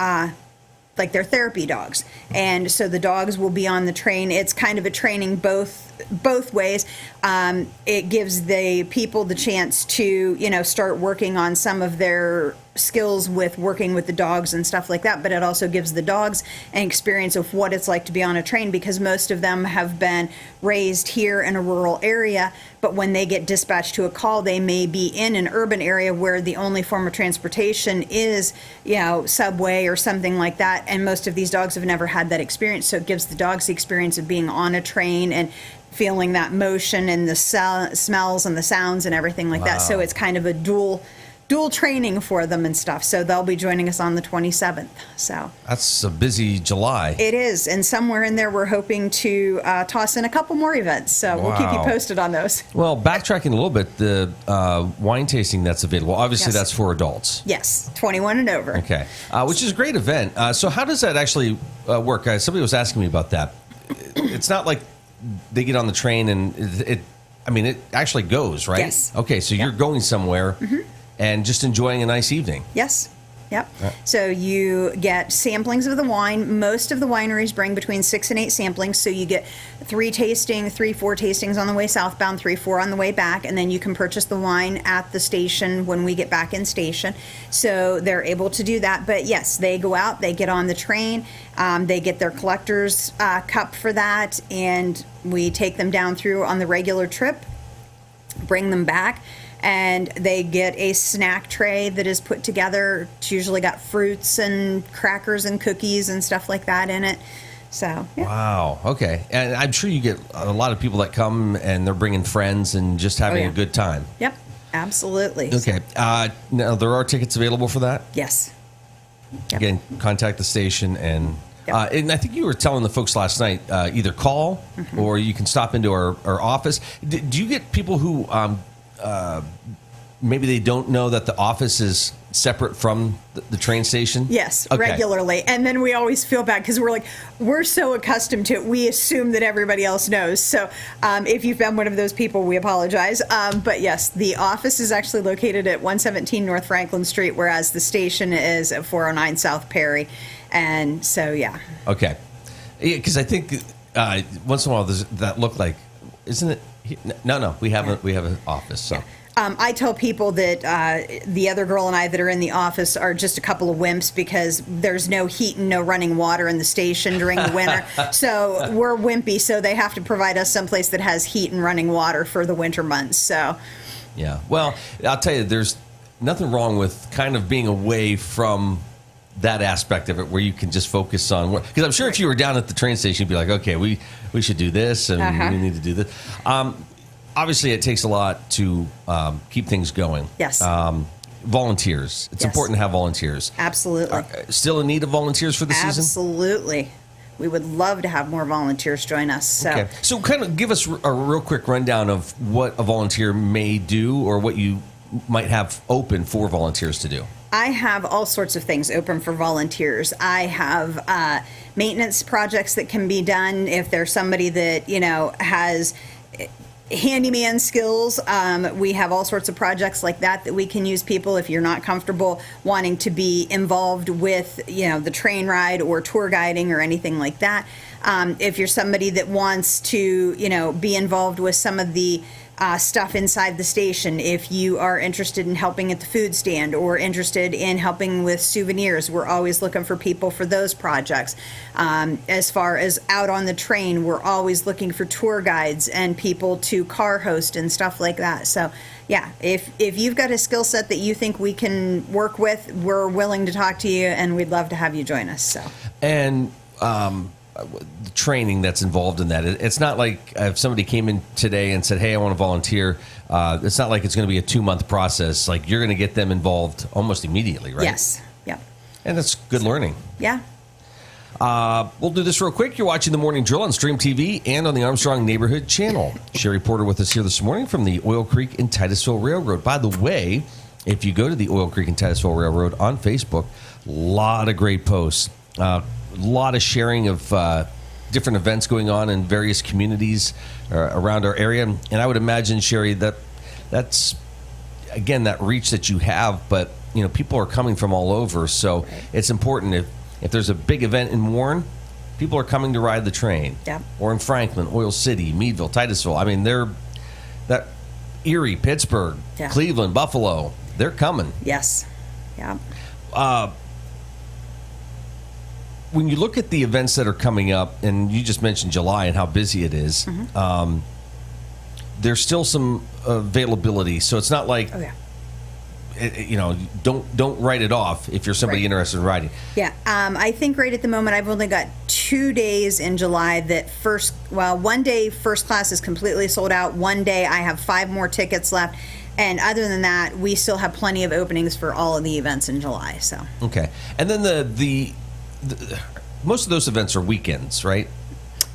therapy dogs. And so the dogs will be on the train. It's kind of a training both ways. It gives the people the chance to, start working on some of their skills with working with the dogs and stuff like that, but it also gives the dogs an experience of what it's like to be on a train, because most of them have been raised here in a rural area, but when they get dispatched to a call, they may be in an urban area where the only form of transportation is, subway or something like that, and most of these dogs have never had that experience, so it gives the dogs the experience of being on a train and feeling that motion and the smells and the sounds and everything like that. So it's kind of a dual training for them and stuff. So they'll be joining us on the 27th. So that's a busy July. It is. And somewhere in there, we're hoping to toss in a couple more events. So we'll keep you posted on those. Well, backtracking a little bit, the wine tasting that's available, obviously that's for adults. Yes, 21 and over. Okay, which is a great event. So how does that actually work? Somebody was asking me about that. It's not like they get on the train and it actually goes, right? Yes. Okay, so you're going somewhere and just enjoying a nice evening. Yes. Yep. So you get samplings of the wine. Most of the wineries bring between 6 and 8 samplings. So you get 4 tastings on the way southbound, 3, 4 on the way back. And then you can purchase the wine at the station when we get back in station. So they're able to do that. But yes, they go out, they get on the train, they get their collector's cup for that. And we take them down through on the regular trip, bring them back. And they get a snack tray that is put together. It's usually got fruits and crackers and cookies and stuff like that in it. So, yeah. Wow. Okay. And I'm sure you get a lot of people that come and they're bringing friends and just having a good time. Yep. Absolutely. Okay. Now, there are tickets available for that? Yes. Yep. Again, contact the station and... and I think you were telling the folks last night, either call or you can stop into our office. Do you get people who... maybe they don't know that the office is separate from the train station? Yes, regularly. And then we always feel bad because we're so accustomed to it. We assume that everybody else knows. So if you've been one of those people, we apologize. But yes, the office is actually located at 117 North Franklin Street, whereas the station is at 409 South Perry. And so, yeah. Okay. Because I think once in a while that look like, isn't it? No, we have an office. So I tell people that the other girl and I that are in the office are just a couple of wimps because there's no heat and no running water in the station during the winter. So we're wimpy, so they have to provide us someplace that has heat and running water for the winter months. So, yeah. Well, I'll tell you, there's nothing wrong with kind of being away from that aspect of it where you can just focus on what, because I'm sure if you were down at the train station, you'd be like, okay, we should do this and we need to do this. Obviously, it takes a lot to keep things going. Yes. Volunteers. It's important to have volunteers. Absolutely. Still in need of volunteers for the season? Absolutely. We would love to have more volunteers join us. So. Okay. So kind of give us a real quick rundown of what a volunteer may do or what you might have open for volunteers to do. I have all sorts of things open for volunteers. I have maintenance projects that can be done if there's somebody that, has handyman skills. We have all sorts of projects like that we can use people if you're not comfortable wanting to be involved with, the train ride or tour guiding or anything like that. If you're somebody that wants to, be involved with some of the stuff inside the station, if you are interested in helping at the food stand or interested in helping with souvenirs, we're always looking for people for those projects. As far as out on the train, we're always looking for tour guides and people to car host and stuff like that. So yeah, if you've got a skill set that you think we can work with, we're willing to talk to you and we'd love to have you join us. So. And the training that's involved in that. It's not like if somebody came in today and said, hey, I want to volunteer, it's not like it's going to be a 2-month process. Like you're going to get them involved almost immediately, right? Yes. Yep. And that's good learning. Yeah. We'll do this real quick. You're watching The Morning Drill on Stream TV and on the Armstrong Neighborhood Channel. Cheri Porter with us here this morning from the Oil Creek and Titusville Railroad. By the way, if you go to the Oil Creek and Titusville Railroad on Facebook, a lot of great posts. A lot of sharing of different events going on in various communities around our area. And I would imagine, Cheri, that's, again, that reach that you have, but, people are coming from all over. So it's important if there's a big event in Warren, people are coming to ride the train. Yeah. Or in Franklin, Oil City, Meadville, Titusville. I mean, that Erie, Pittsburgh, Cleveland, Buffalo, they're coming. Yes. Yeah. When you look at the events that are coming up, and you just mentioned July and how busy it is, there's still some availability. So it's not like, don't write it off if you're somebody interested in riding. Yeah, I think right at the moment I've only got 2 days in July that one day first class is completely sold out. One day I have 5 more tickets left. And other than that, we still have plenty of openings for all of the events in July. So. Okay. And then the most of those events are weekends, right?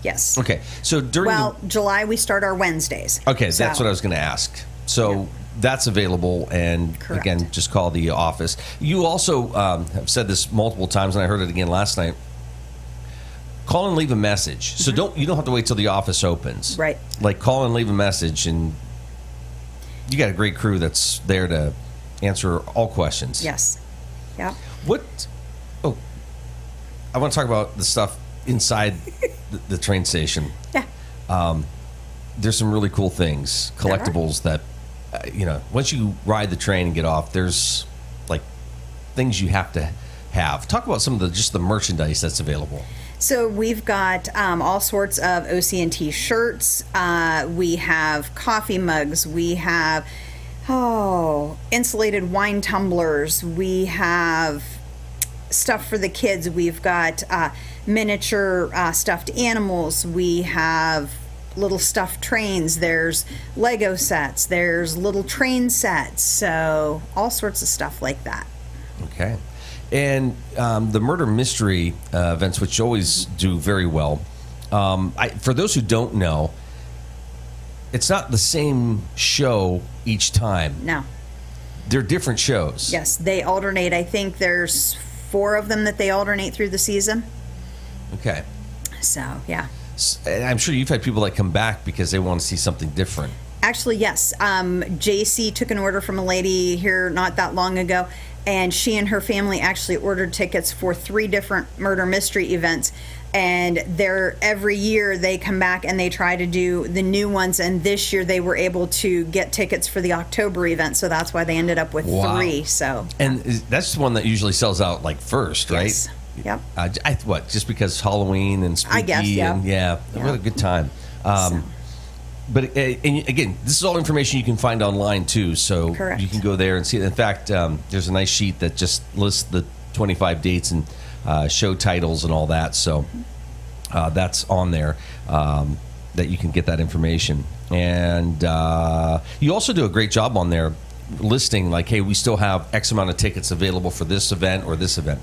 Yes. Okay. So July we start our Wednesdays. Okay, that's what I was going to ask. So that's available, and again, just call the office. You also have said this multiple times, and I heard it again last night. Call and leave a message. So you don't have to wait till the office opens. Right. Like call and leave a message, and you got a great crew that's there to answer all questions. Yes. Yeah. I want to talk about the stuff inside the train station. Yeah. There's some really cool things, collectibles that, once you ride the train and get off, there's like things you have to have. Talk about some of the merchandise that's available. So we've got all sorts of OC&T shirts. We have coffee mugs. We have insulated wine tumblers. We have stuff for the kids. We've got miniature stuffed animals. We have little stuffed trains. There's Lego sets. There's little train sets. So all sorts of stuff like that. Okay. And the murder mystery events, which always do very well. For those who don't know, it's not the same show each time. No. They're different shows. Yes, they alternate. I think there's 4 of them that they alternate through the season. Okay. So, yeah. And I'm sure you've had people that come back because they want to see something different. Actually, yes. JC took an order from a lady here not that long ago, and she and her family actually ordered tickets for 3 different murder mystery events. And every year they come back and they try to do the new ones. And this year they were able to get tickets for the October event, so that's why they ended up with 3. So, and that's the one that usually sells out like first, right? Yes. Yep. Just because Halloween and spooky, I guess, yeah. And we had a good time. But and again, this is all information you can find online too, so Correct. You can go there and see it. In fact, there's a nice sheet that just lists the 25 dates and show titles and all that. So that's on there that you can get that information. And you also do a great job on there listing like, hey, we still have X amount of tickets available for this event or this event.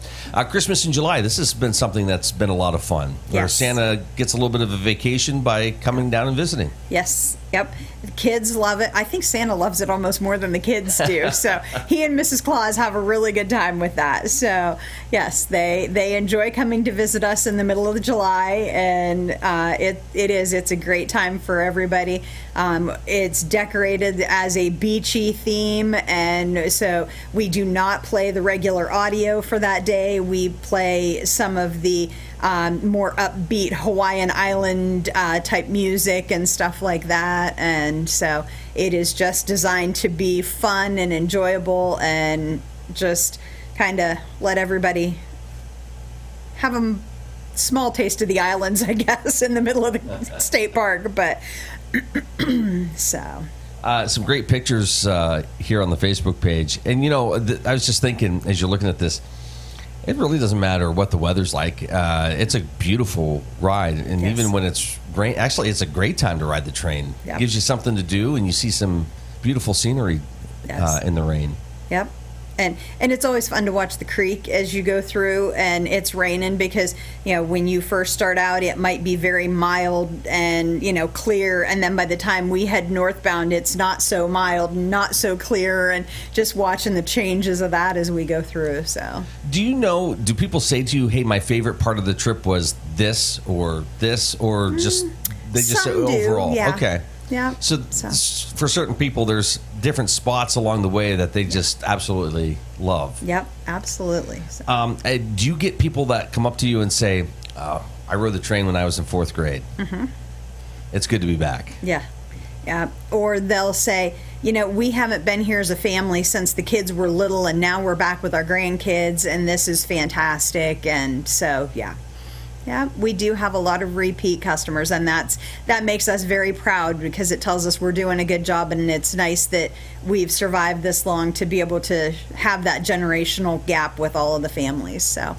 Christmas in July, this has been something that's been a lot of fun. Where Yes. Santa gets a little bit of a vacation by coming down and visiting. Yes. Yep. The kids love it. I think Santa loves it almost more than the kids do. So he and Mrs. Claus have a really good time with that. So yes, they enjoy coming to visit us in the middle of July, and it's a great time for everybody. It's decorated as a beachy theme, and so we do not play the regular audio for that day. We play some of the more upbeat Hawaiian Island type music and stuff like that, and so it is just designed to be fun and enjoyable and just kind of let everybody have a small taste of the islands, I guess, in the middle of the state park. But so some great pictures here on the Facebook page, and I was just thinking as you're looking at this, it really doesn't matter what the weather's like. It's a beautiful ride, and Yes. even when it's rain, actually, it's a great time to ride the train. Yep. It gives you something to do, and you see some beautiful scenery Yes. in the rain. Yep. And it's always fun to watch the creek as you go through, and it's raining because, when you first start out, it might be very mild and, clear. And then by the time we head northbound, it's not so mild, not so clear, and just watching the changes of that as we go through. So, Do people say to you, hey, my favorite part of the trip was this, or they just say Some do, overall? yeah. Okay. yeah. So for certain people, there's different spots along the way that they just absolutely love. Yep, absolutely. So. Do you get people that come up to you and say, I rode the train when I was in 4th grade. Mm-hmm. It's good to be back. Yeah. Yeah. Or they'll say, we haven't been here as a family since the kids were little, and now we're back with our grandkids, and this is fantastic. And so, yeah. Yeah, we do have a lot of repeat customers, and that makes us very proud because it tells us we're doing a good job, and it's nice that we've survived this long to be able to have that generational gap with all of the families. So.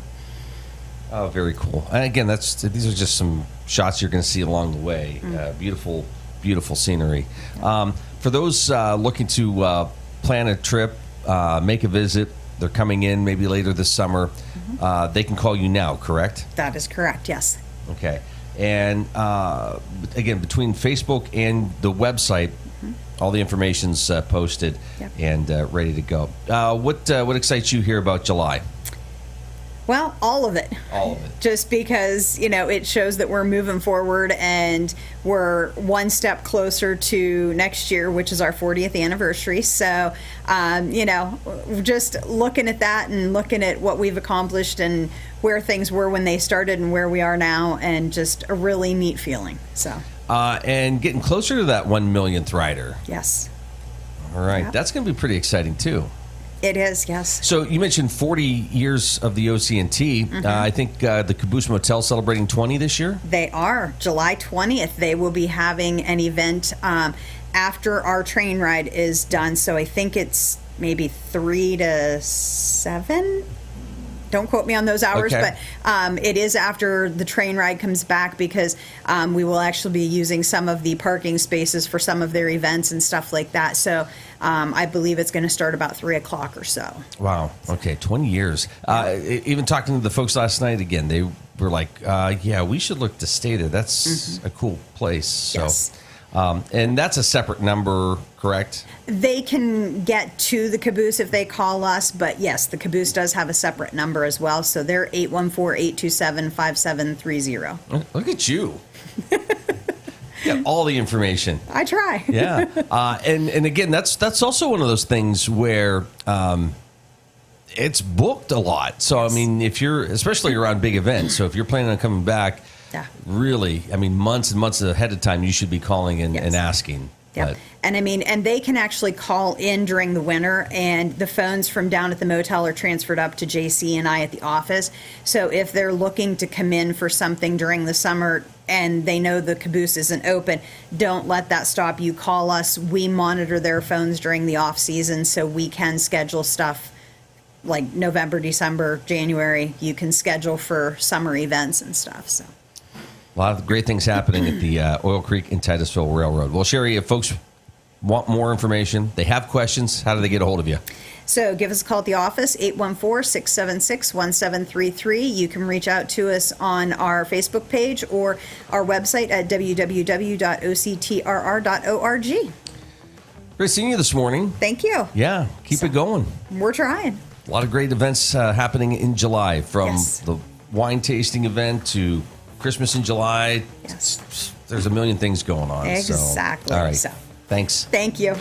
Oh, very cool. And again, these are just some shots you're going to see along the way. Beautiful, beautiful scenery. For those looking to plan a trip, make a visit, they're coming in maybe later this summer. They can call you now, correct? That is correct, yes. Okay. And again, between Facebook and the website, all the information's posted and ready to go. What excites you here about July? Well, all of it. All of it. Just because, it shows that we're moving forward and we're one step closer to next year, which is our 40th anniversary. So, just looking at that and looking at what we've accomplished and where things were when they started and where we are now, and just a really neat feeling. So. And getting closer to that 1 millionth rider. Yes. All right. Yep. That's going to be pretty exciting, too. It is, yes. So you mentioned 40 years of the OC&T. I think the Caboose Motel celebrating 20 this year? They are. July 20th, they will be having an event after our train ride is done. So I think it's maybe 3 to 7. Don't quote me on those hours, Okay. but it is after the train ride comes back because we will actually be using some of the parking spaces for some of their events and stuff like that. So I believe it's going to start about 3 o'clock or so. Wow. Okay, 20 years. Even talking to the folks last night again, they were like, yeah, we should look to stay there. That's a cool place. So, Yes. And that's a separate number, correct? They can get to the Caboose if they call us, but yes, the Caboose does have a separate number as well. So they're 814-827-5730. Look at you. Got all the information. I try. Yeah. And again, that's also one of those things where it's booked a lot. So, I mean, if you're, especially around big events, so if you're planning on coming back, really, I mean, months and months ahead of time, you should be calling and asking. Yeah. And I mean, and they can actually call in during the winter, and the phones from down at the motel are transferred up to JC and I at the office. So if they're looking to come in for something during the summer and they know the caboose isn't open, don't let that stop you. Call us. We monitor their phones during the off season, so we can schedule stuff like November, December, January. You can schedule for summer events and stuff. So a lot of great things happening at the Oil Creek and Titusville Railroad. Well, Cheri, if folks want more information, they have questions, how do they get a hold of you? So give us a call at the office, 814-676-1733. You can reach out to us on our Facebook page or our website at www.octrr.org. Great seeing you this morning. Thank you. Yeah, keep it going. We're trying. A lot of great events happening in July, from the wine tasting event to Christmas in July. Yes. There's a million things going on. Exactly. So, all right. So, thanks. Thank you.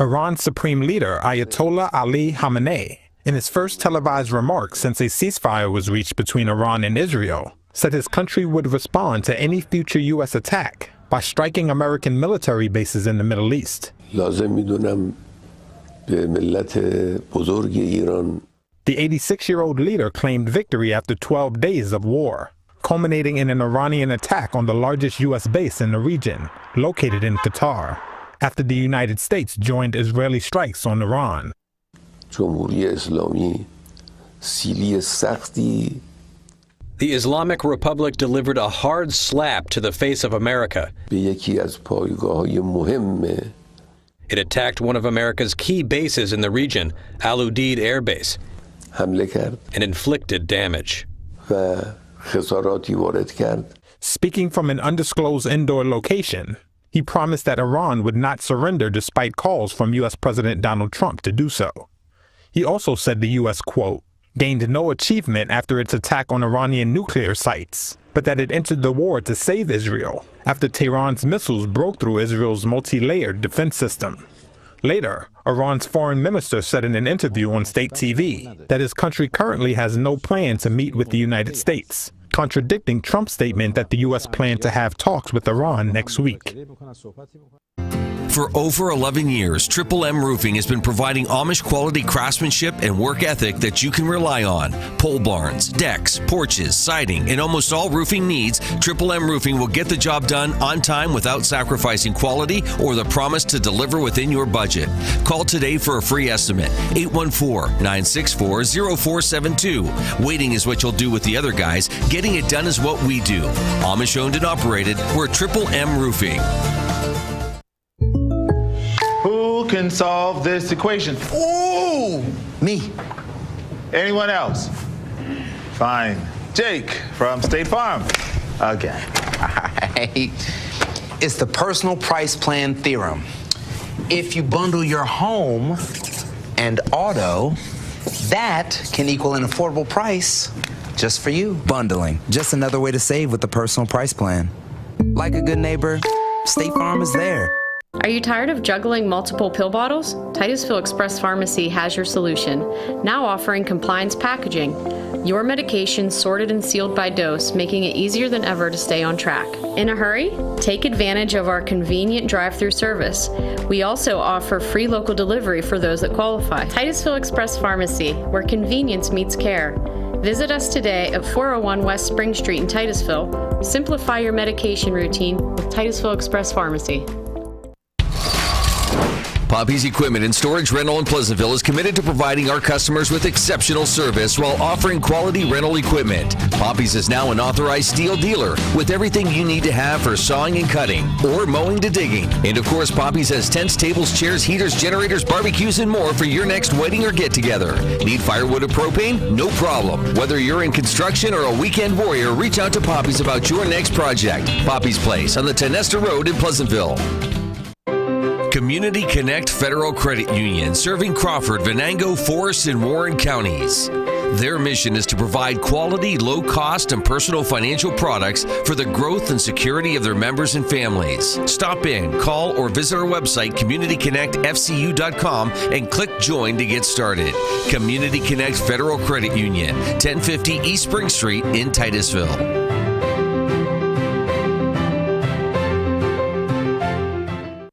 Iran's supreme leader, Ayatollah Ali Khamenei, in his first televised remarks since a ceasefire was reached between Iran and Israel, said his country would respond to any future U.S. attack by striking American military bases in the Middle East. The 86-year-old leader claimed victory after 12 days of war, culminating in an Iranian attack on the largest U.S. base in the region, located in Qatar, after the United States joined Israeli strikes on Iran. The Islamic Republic delivered a hard slap to the face of America. It attacked one of America's key bases in the region, Al Udeid Air Base, and inflicted damage. Speaking from an undisclosed indoor location, he promised that Iran would not surrender despite calls from U.S. President Donald Trump to do so. He also said the U.S., quote, gained no achievement after its attack on Iranian nuclear sites, but that it entered the war to save Israel after Tehran's missiles broke through Israel's multi-layered defense system. Later, Iran's foreign minister said in an interview on state TV that his country currently has no plan to meet with the United States, contradicting Trump's statement that the U.S. planned to have talks with Iran next week. For over 11 years, Triple M Roofing has been providing Amish quality craftsmanship and work ethic that you can rely on. Pole barns, decks, porches, siding, and almost all roofing needs, Triple M Roofing will get the job done on time without sacrificing quality or the promise to deliver within your budget. Call today for a free estimate, 814-964-0472. Waiting is what you'll do with the other guys. Getting it done is what we do. Amish owned and operated, we're Triple M Roofing. Who can solve this equation? Ooh, me. Anyone else? Fine. Jake from State Farm. Again. All right. It's the personal price plan theorem. If you bundle your home and auto, that can equal an affordable price just for you. Bundling, just another way to save with the personal price plan. Like a good neighbor, State Farm is there. Are you tired of juggling multiple pill bottles? Titusville Express Pharmacy has your solution, now offering compliance packaging. Your medication sorted and sealed by dose, making it easier than ever to stay on track. In a hurry? Take advantage of our convenient drive-through service. We also offer free local delivery for those that qualify. Titusville Express Pharmacy, where convenience meets care. Visit us today at 401 West Spring Street in Titusville. Simplify your medication routine with Titusville Express Pharmacy. Poppy's Equipment and Storage Rental in Pleasantville is committed to providing our customers with exceptional service while offering quality rental equipment. Poppy's is now an authorized steel dealer with everything you need to have for sawing and cutting or mowing to digging. And of course, Poppy's has tents, tables, chairs, heaters, generators, barbecues, and more for your next wedding or get-together. Need firewood or propane? No problem. Whether you're in construction or a weekend warrior, reach out to Poppy's about your next project. Poppy's Place on the Tenesta Road in Pleasantville. Community Connect Federal Credit Union, serving Crawford, Venango, Forest, and Warren counties. Their mission is to provide quality, low-cost, and personal financial products for the growth and security of their members and families. Stop in, call, or visit our website, communityconnectfcu.com, and click Join to get started. Community Connect Federal Credit Union, 1050 East Spring Street in Titusville.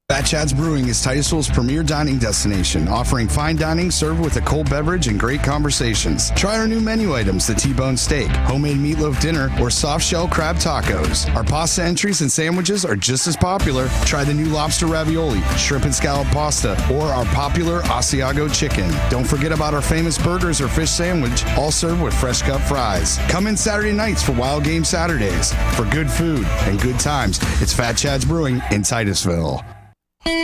Fat Chad's Brewing is Titusville's premier dining destination, offering fine dining served with a cold beverage and great conversations. Try our new menu items, the T-bone steak, homemade meatloaf dinner, or soft shell crab tacos. Our pasta entries and sandwiches are just as popular. Try the new lobster ravioli, shrimp and scallop pasta, or our popular Asiago chicken. Don't forget about our famous burgers or fish sandwich, all served with fresh cut fries. Come in Saturday nights for Wild Game Saturdays. For good food and good times, it's Fat Chad's Brewing in Titusville.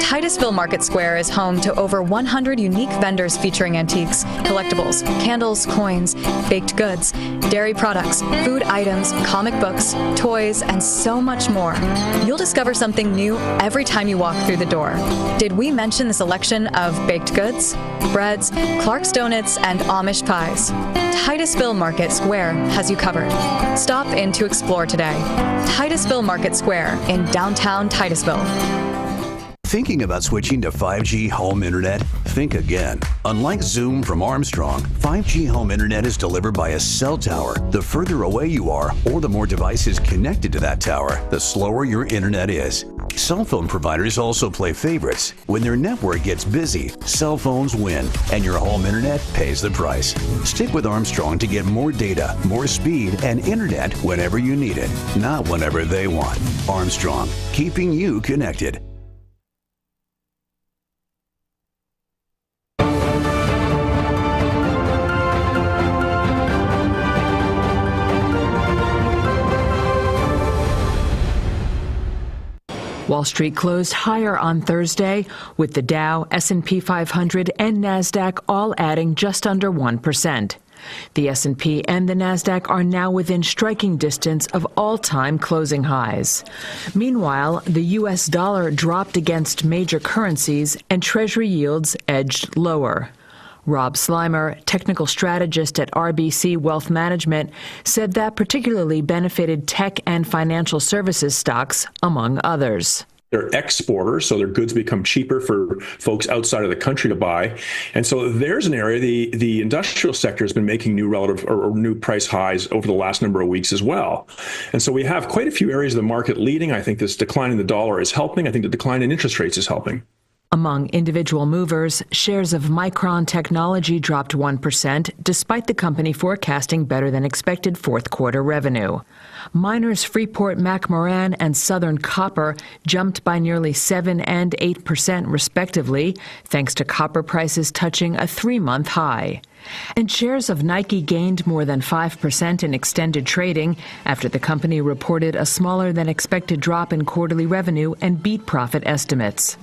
Titusville Market Square is home to over 100 unique vendors featuring antiques, collectibles, candles, coins, baked goods, dairy products, food items, comic books, toys, and so much more. You'll discover something new every time you walk through the door. Did we mention the selection of baked goods, breads, Clark's Donuts, and Amish pies? Titusville Market Square has you covered. Stop in to explore today. Titusville Market Square in downtown Titusville. Thinking about switching to 5G home internet? Think again. Unlike Zoom from Armstrong, 5G home internet is delivered by a cell tower. The further away you are, or the more devices connected to that tower, the slower your internet is. Cell phone providers also play favorites. When their network gets busy, cell phones win, and your home internet pays the price. Stick with Armstrong to get more data, more speed, and internet whenever you need it, not whenever they want. Armstrong, keeping you connected. Wall Street closed higher on Thursday, with the Dow, S&P 500, and NASDAQ all adding just under 1%. The S&P and the NASDAQ are now within striking distance of all-time closing highs. Meanwhile, the U.S. dollar dropped against major currencies and Treasury yields edged lower. Rob Slimer, technical strategist at RBC Wealth Management, said that particularly benefited tech and financial services stocks, among others. They're exporters, so their goods become cheaper for folks outside of the country to buy. And so there's an area, the industrial sector has been making new relative or new price highs over the last number of weeks as well. And so we have quite a few areas of the market leading. I think this decline in the dollar is helping. I think the decline in interest rates is helping. Among individual movers, shares of Micron Technology dropped 1%, despite the company forecasting better than expected fourth quarter revenue. Miners Freeport-McMoRan and Southern Copper jumped by nearly 7% and 8% respectively, thanks to copper prices touching a 3-month high. And shares of Nike gained more than 5% in extended trading after the company reported a smaller than expected drop in quarterly revenue and beat profit estimates.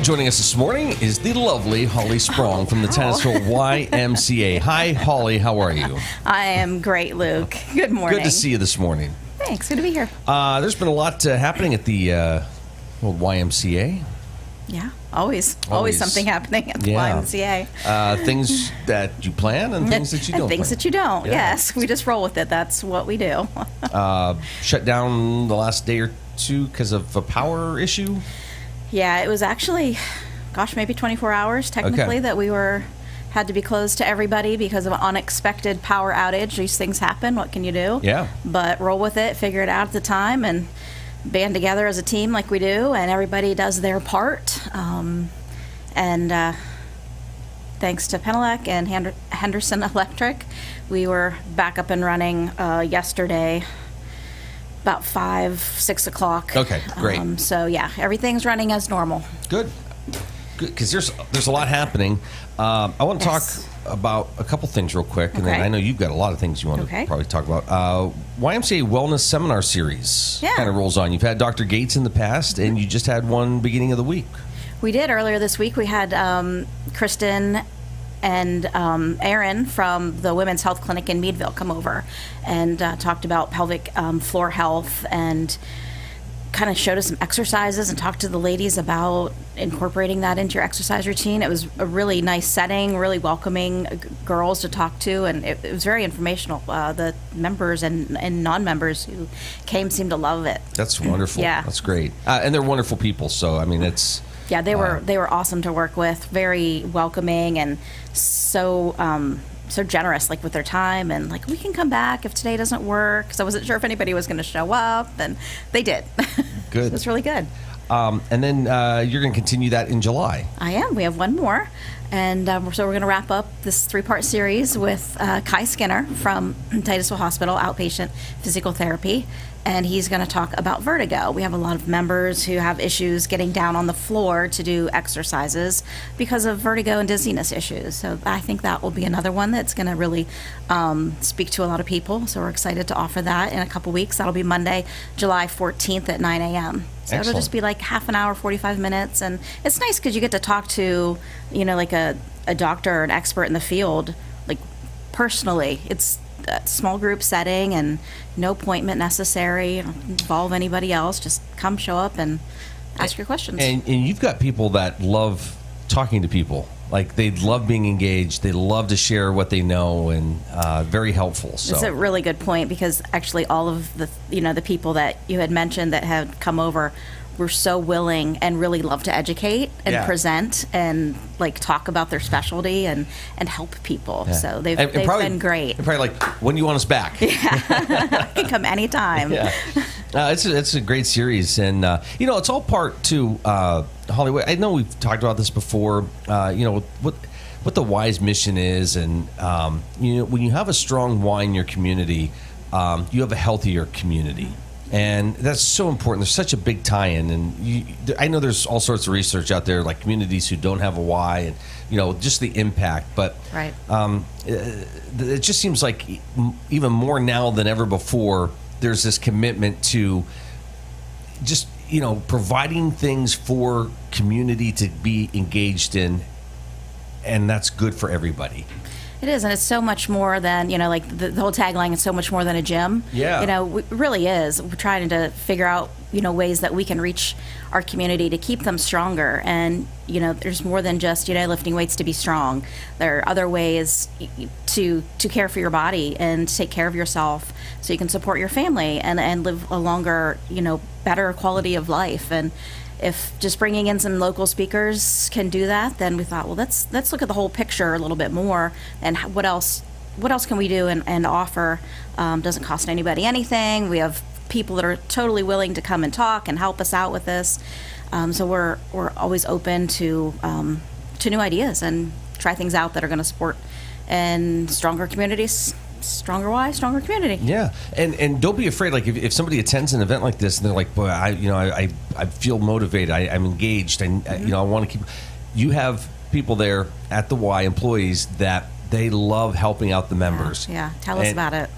Joining us this morning is the lovely Holly Sprong from the Titusville YMCA. Hi, Holly. How are you? I am great, Luke. Good morning. Good to see you this morning. Thanks. Good to be here. There's been a lot happening at the YMCA. Yeah, always something happening at the YMCA. Things that you plan and things that you don't. And things that you don't. Yeah. Yes, we just roll with it. That's what we do. Shut down the last day or two because of a power issue. Yeah, it was actually, maybe 24 hours technically that we were had to be closed to everybody because of an unexpected power outage. These things happen. What can you do? Yeah. But roll with it, figure it out at the time, and band together as a team like we do, and everybody does their part. Thanks to Penelec and Henderson Electric, we were back up and running yesterday about 5, 6 o'clock. Okay, great. So yeah, everything's running as normal. Good, because there's a lot happening. I want to talk about a couple things real quick, and then I know you've got a lot of things you want to probably talk about. YMCA Wellness Seminar Series kind of rolls on. You've had Dr. Gates in the past, and you just had one beginning of the week. We did earlier this week. We had Kristen and Aaron from the Women's Health Clinic in Meadville come over and talked about pelvic floor health and kind of showed us some exercises and talked to the ladies about incorporating that into your exercise routine. It was a really nice setting, really welcoming girls to talk to, and it was very informational. The members and non-members who came seemed to love it. That's wonderful. Yeah. That's great. And they're wonderful people, so I mean it's... Yeah, they were awesome to work with, very welcoming and so generous, like with their time, and like, we can come back if today doesn't work. So I wasn't sure if anybody was going to show up, and they did. Good. It was really good. And then you're going to continue that in July. I am. We have one more. And so we're going to wrap up this 3-part series with Kai Skinner from Titusville Hospital, outpatient physical therapy. And he's going to talk about vertigo. We have a lot of members who have issues getting down on the floor to do exercises because of vertigo and dizziness issues. So I think that will be another one that's going to really speak to a lot of people. So we're excited to offer that in a couple weeks. That'll be Monday, July 14th at 9 a.m. So it'll just be like half an hour, 45 minutes. And it's nice because you get to talk to, like a doctor or an expert in the field, like personally. It's a small group setting and no appointment necessary. Don't involve anybody else. Just come, show up, and ask your questions. And you've got people that love talking to people. Like, they love being engaged. They love to share what they know, and very helpful. So it's a really good point, because actually all of the the people that you had mentioned that had come over were so willing and really love to educate and present and like talk about their specialty and help people. Yeah. So they've been great. They're probably like, when do you want us back? Yeah. I can come anytime. Yeah. It's a great series, and it's all part to Hollywood. I know we've talked about this before. What the Y's mission is, and when you have a strong Y in your community, you have a healthier community. And that's so important. There's such a big tie-in, and I know there's all sorts of research out there, like communities who don't have a Y, and just the impact. But right. It just seems like even more now than ever before, there's this commitment to just providing things for community to be engaged in, and that's good for everybody. It is, and it's so much more than, like the whole tagline is so much more than a gym. Yeah. It really is. We're trying to figure out, ways that we can reach our community to keep them stronger. And, there's more than just, lifting weights to be strong. There are other ways to care for your body and take care of yourself so you can support your family and live a longer, better quality of life. And if just bringing in some local speakers can do that, then we thought, well, let's look at the whole picture a little bit more, and what else can we do and offer. Doesn't cost anybody anything. We have people that are totally willing to come and talk and help us out with this. So we're always open to new ideas and try things out that are going to support and stronger communities. Stronger Y, stronger community. Yeah, and don't be afraid. Like if somebody attends an event like this and they're like, boy, I feel motivated. I'm engaged. I want to keep. You have people there at the Y, employees that they love helping out the members. Yeah. Tell us about it.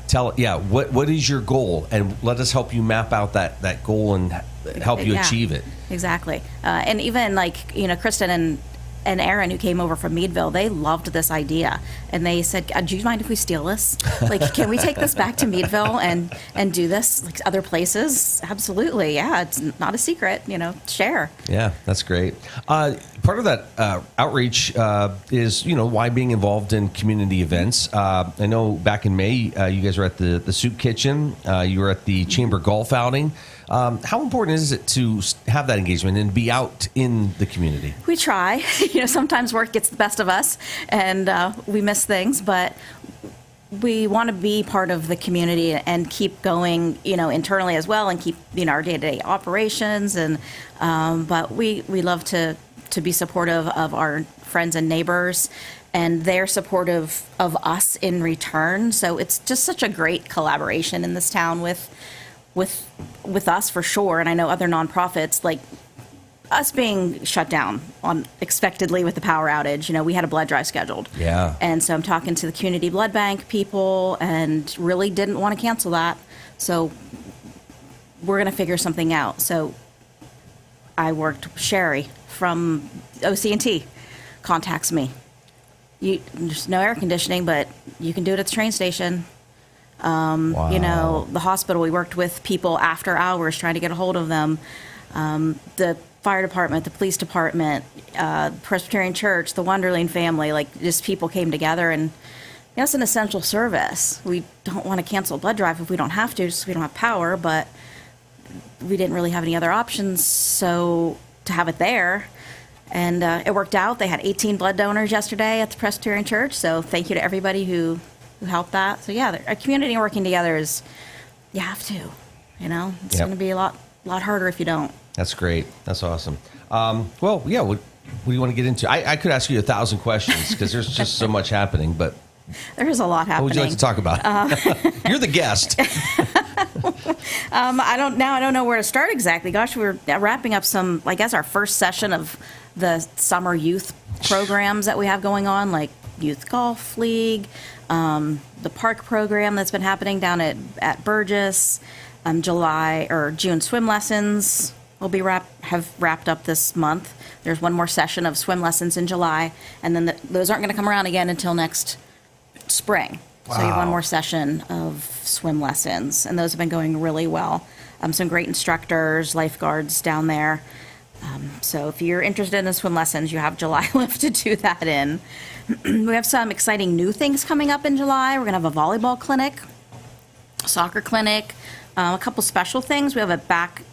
What is your goal, and let us help you map out that goal and help you achieve it. Exactly. And even like Kristen and Aaron, who came over from Meadville, they loved this idea, and they said, "Do you mind if we steal this? Like, can we take this back to Meadville and do this like other places?" Absolutely, yeah. It's not a secret, share. Yeah, that's great. part of that outreach is, why being involved in community events. I know back in May, you guys were at the Soup Kitchen. You were at the Chamber Golf outing. How important is it to have that engagement and be out in the community? We try. Sometimes work gets the best of us, and we miss things, but we want to be part of the community and keep going, internally as well, and keep, our day-to-day operations. And but we love to be supportive of our friends and neighbors, and they're supportive of us in return. So it's just such a great collaboration in this town with us for sure. And I know other nonprofits, like us being shut down unexpectedly with the power outage, we had a blood drive scheduled. Yeah. And so I'm talking to the community blood bank people and really didn't want to cancel that. So we're going to figure something out. So I worked with Cheri from OC&T, contacts me. There's no air conditioning, but you can do it at the train station. Wow. The hospital, we worked with people after hours trying to get a hold of them. The fire department, the police department, Presbyterian Church, the Wonderling family, just people came together, and it's an essential service. We don't want to cancel blood drive if we don't have to, just we don't have power, but we didn't really have any other options, so to have it there. And it worked out. They had 18 blood donors yesterday at the Presbyterian Church, so thank you to everybody who helped that. So yeah, a community working together is, you have to, it's going to be a lot harder if you don't. That's great. That's awesome. What do you want to get into? I could ask you 1,000 questions because there's just so much happening, but there is a lot happening. What would you like to talk about? You're the guest. I don't know where to start exactly. Gosh, we're wrapping up our first session of the summer youth programs that we have going on, like Youth Golf League, the park program that's been happening down at Burgess. June swim lessons will have wrapped up this month. There's one more session of swim lessons in July, and then those aren't going to come around again until next spring. Wow. So you have one more session of swim lessons, and those have been going really well. Some great instructors, lifeguards down there. So if you're interested in the swim lessons, you have July left to do that in. We have some exciting new things coming up in July. We're going to have a volleyball clinic, soccer clinic, a couple special things. We have a back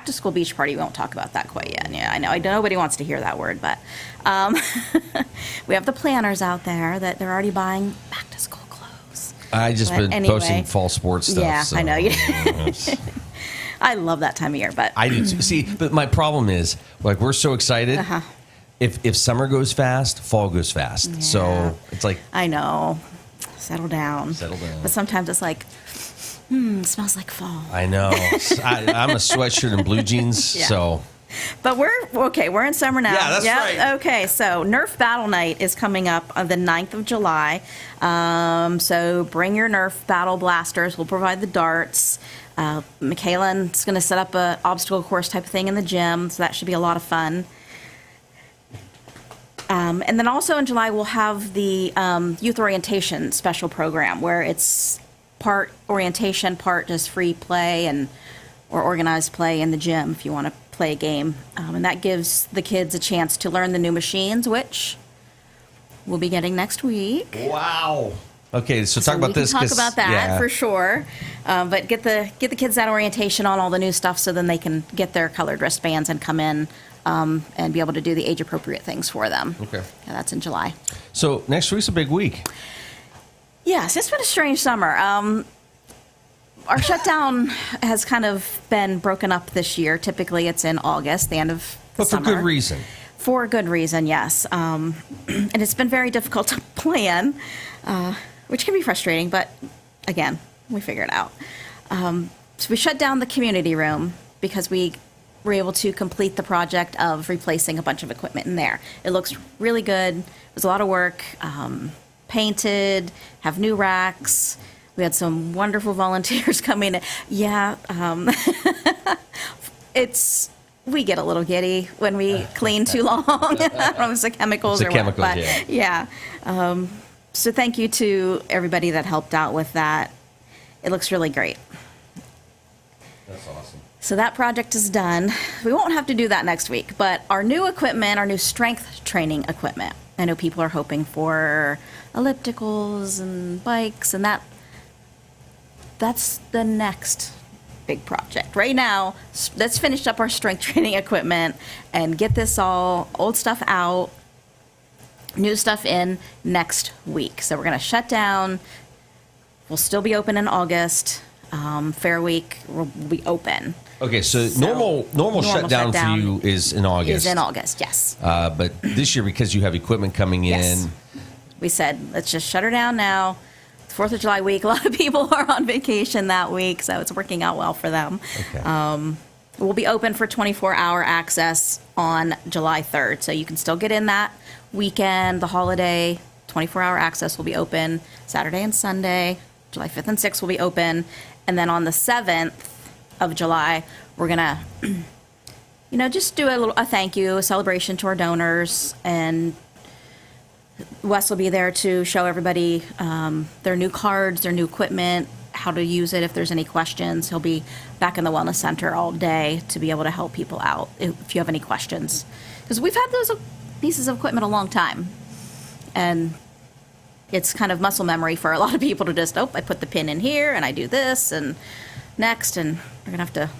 to school beach party. We won't talk about that quite yet. Yeah, I know nobody wants to hear that word, but we have the planners out there that they're already buying back to school clothes. I just been posting fall sports stuff. Yeah, so. I know you. I love that time of year, but I do too. See, but my problem is we're so excited. Uh-huh. If summer goes fast, fall goes fast. Yeah. So it's I know. Settle down. But sometimes it's it smells like fall. I know. I'm a sweatshirt and blue jeans, yeah. So. But we're in summer now. Yeah, that's right. Okay, so Nerf Battle Night is coming up on the 9th of July. So bring your Nerf Battle Blasters. We'll provide the darts. Michaela's going to set up a obstacle course type of thing in the gym, so that should be a lot of fun. And then also in July, we'll have the youth orientation special program where it's part orientation, part just free play or organized play in the gym if you want to play a game. And that gives the kids a chance to learn the new machines, which we'll be getting next week. Wow. Okay, so talk about this. Talk about that for sure. But get the kids that orientation on all the new stuff so then they can get their colored wristbands and come in and be able to do the age-appropriate things for them. Okay. Yeah, that's in July. So next week's a big week. Yes, it's been a strange summer. Our shutdown has kind of been broken up this year. Typically, it's in August, the end of the summer. But for good reason. For good reason, yes. And it's been very difficult to plan, which can be frustrating, but again, we figure it out. So we shut down the community room because we were able to complete the project of replacing a bunch of equipment in there. It looks really good. It was a lot of work. Painted, have new racks. We had some wonderful volunteers come in. Yeah, we get a little giddy when we clean too long. I don't know if it's the chemicals or what, but yeah. So thank you to everybody that helped out with that. It looks really great. That's awesome. So that project is done. We won't have to do that next week, but our new equipment, our new strength training equipment, I know people are hoping for ellipticals and bikes, and that's the next big project. Right now, let's finish up our strength training equipment and get this all old stuff out, new stuff in next week. So we're going to shut down. We'll still be open in August. Fair Week will be open. Okay, so normal shutdown for you is in August. Is in August, yes. But this year, because you have equipment coming in, we said let's just shut her down now. It's 4th of July week. A lot of people are on vacation that week, so it's working out well for them. Okay. We'll be open for 24-hour access on July 3rd, so you can still get in that weekend, the holiday. 24-hour access will be open Saturday and Sunday. July 5th and 6th will be open. And then on the 7th of July, we're going to, just do a thank you, a celebration to our donors. And Wes will be there to show everybody their new cards, their new equipment, how to use it if there's any questions. He'll be back in the Wellness Center all day to be able to help people out if you have any questions. Because we've had those pieces of equipment a long time. And it's kind of muscle memory for a lot of people to just, I put the pin in here and I do this and next, and we're going to have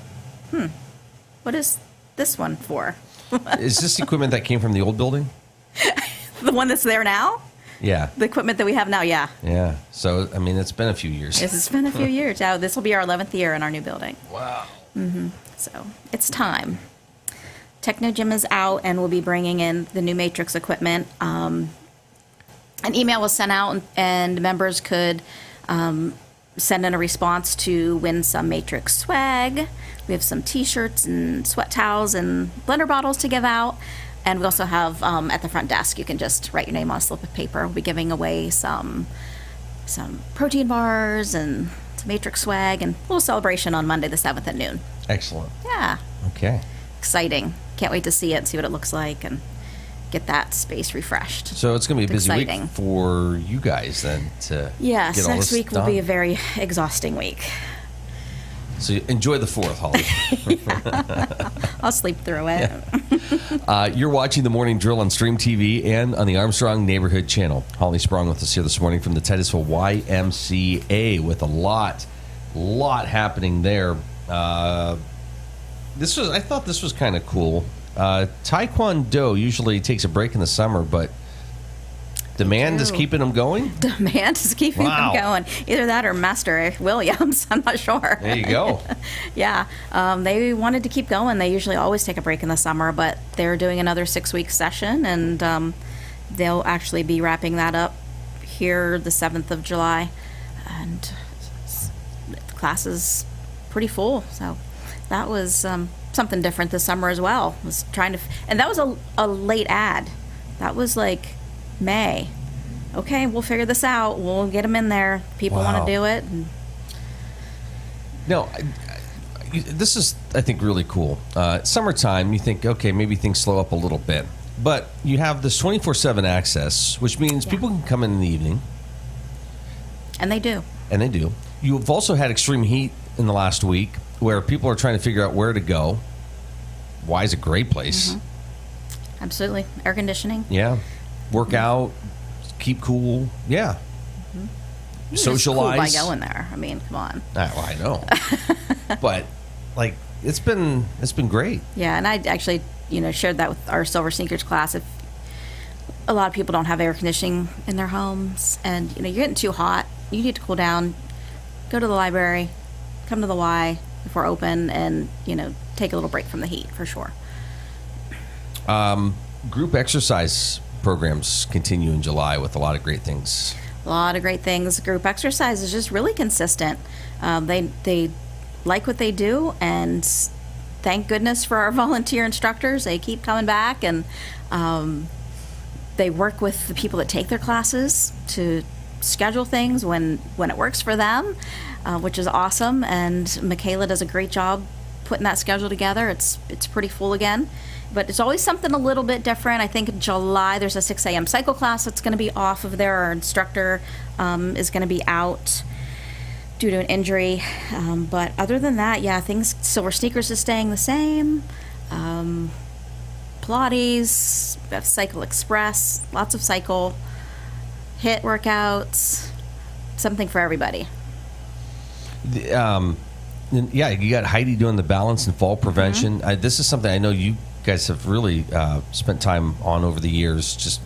to, what is this one for? Is this equipment that came from the old building? The one that's there now? Yeah. The equipment that we have now, yeah. Yeah. So, it's been a few years. It's been a few years. Now, this will be our 11th year in our new building. Wow. So, it's time. Technogym is out, and we'll be bringing in the new Matrix equipment. An email was sent out, and members could send in a response to win some Matrix swag. We have some T-shirts and sweat towels and blender bottles to give out. And we also have, at the front desk, you can just write your name on a slip of paper. We'll be giving away some protein bars and some Matrix swag, and a little celebration on Monday the 7th at noon. Excellent. Yeah. Okay. Exciting. Can't wait to see it and see what it looks like and get that space refreshed. So it's going to be a busy exciting week for you guys then to yes, get all next this week done. will be a very exhausting week. So enjoy the 4th, Holly. I'll sleep through it. Yeah. You're watching The Morning Drill on Stream TV and on the Armstrong Neighborhood Channel. Holly Sprong with us here this morning from the Titusville YMCA with a lot happening there. I thought this was kind of cool. Taekwondo usually takes a break in the summer, but demand is keeping them going? Demand is keeping them going. Either that or Master Williams. I'm not sure. There you go. Yeah. They wanted to keep going. They usually always take a break in the summer, but they're doing another 6-week session, and they'll actually be wrapping that up here the 7th of July. And the class is pretty full, so that was something different this summer as well. Was trying to, and that was a late ad. That was like May. Okay, we'll figure this out. We'll get them in there. People want to do it. No, this is, I think, really cool. Summertime, you think, okay, maybe things slow up a little bit. But you have this 24/7 access, which means people can come in the evening. And they do. And they do. You've also had extreme heat in the last week where people are trying to figure out where to go. Y is a great place. Mm-hmm. Absolutely. Air conditioning. Yeah. Work out, keep cool. Yeah. Mm-hmm. Socialize. Cool by going there. I mean, come on. I know. But it's been great. Yeah, and I actually, shared that with our Silver Sneakers class. If a lot of people don't have air conditioning in their homes, and you're getting too hot, you need to cool down. Go to the library, come to the Y if we're open, and take a little break from the heat for sure. Group exercise programs continue in July with a lot of great things. A lot of great things. Group exercise is just really consistent. They like what they do, and thank goodness for our volunteer instructors. They keep coming back, and they work with the people that take their classes to schedule things when it works for them, which is awesome. And Michaela does a great job putting that schedule together. It's pretty full again, but it's always something a little bit different. I think in July there's a 6 a.m. cycle class that's going to be off of there. Our instructor is going to be out. due to an injury. But other than that, yeah, Silver Sneakers is staying the same. Pilates, we have Cycle Express, lots of cycle, HIIT workouts, something for everybody. Yeah, you got Heidi doing the balance and fall prevention. This is something I know you guys have really spent time on over the years, just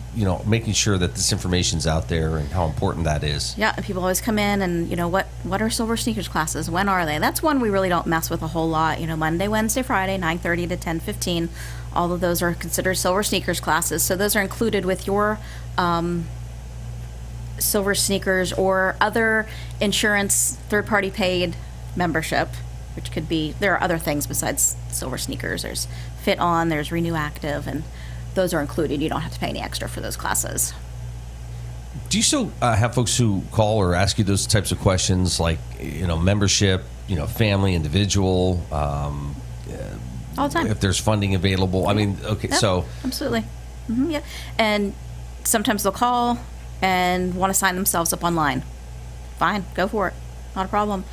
making sure that this information's out there and how important that is. Yeah, and people always come in and what are Silver Sneakers classes? When are they? That's one we really don't mess with a whole lot. Monday, Wednesday, Friday, 9:30 to 10:15. All of those are considered Silver Sneakers classes, so those are included with your Silver Sneakers or other insurance third-party paid membership, which could be, there are other things besides Silver Sneakers. There's Fit On, there's Renew Active, and those are included. You don't have to pay any extra for those classes. Do you still have folks who call or ask you those types of questions, like membership, family, individual, all the time, if there's funding available? I mean, okay, yep, so absolutely, yeah. And sometimes they'll call and want to sign themselves up online. Fine, go for it, not a problem.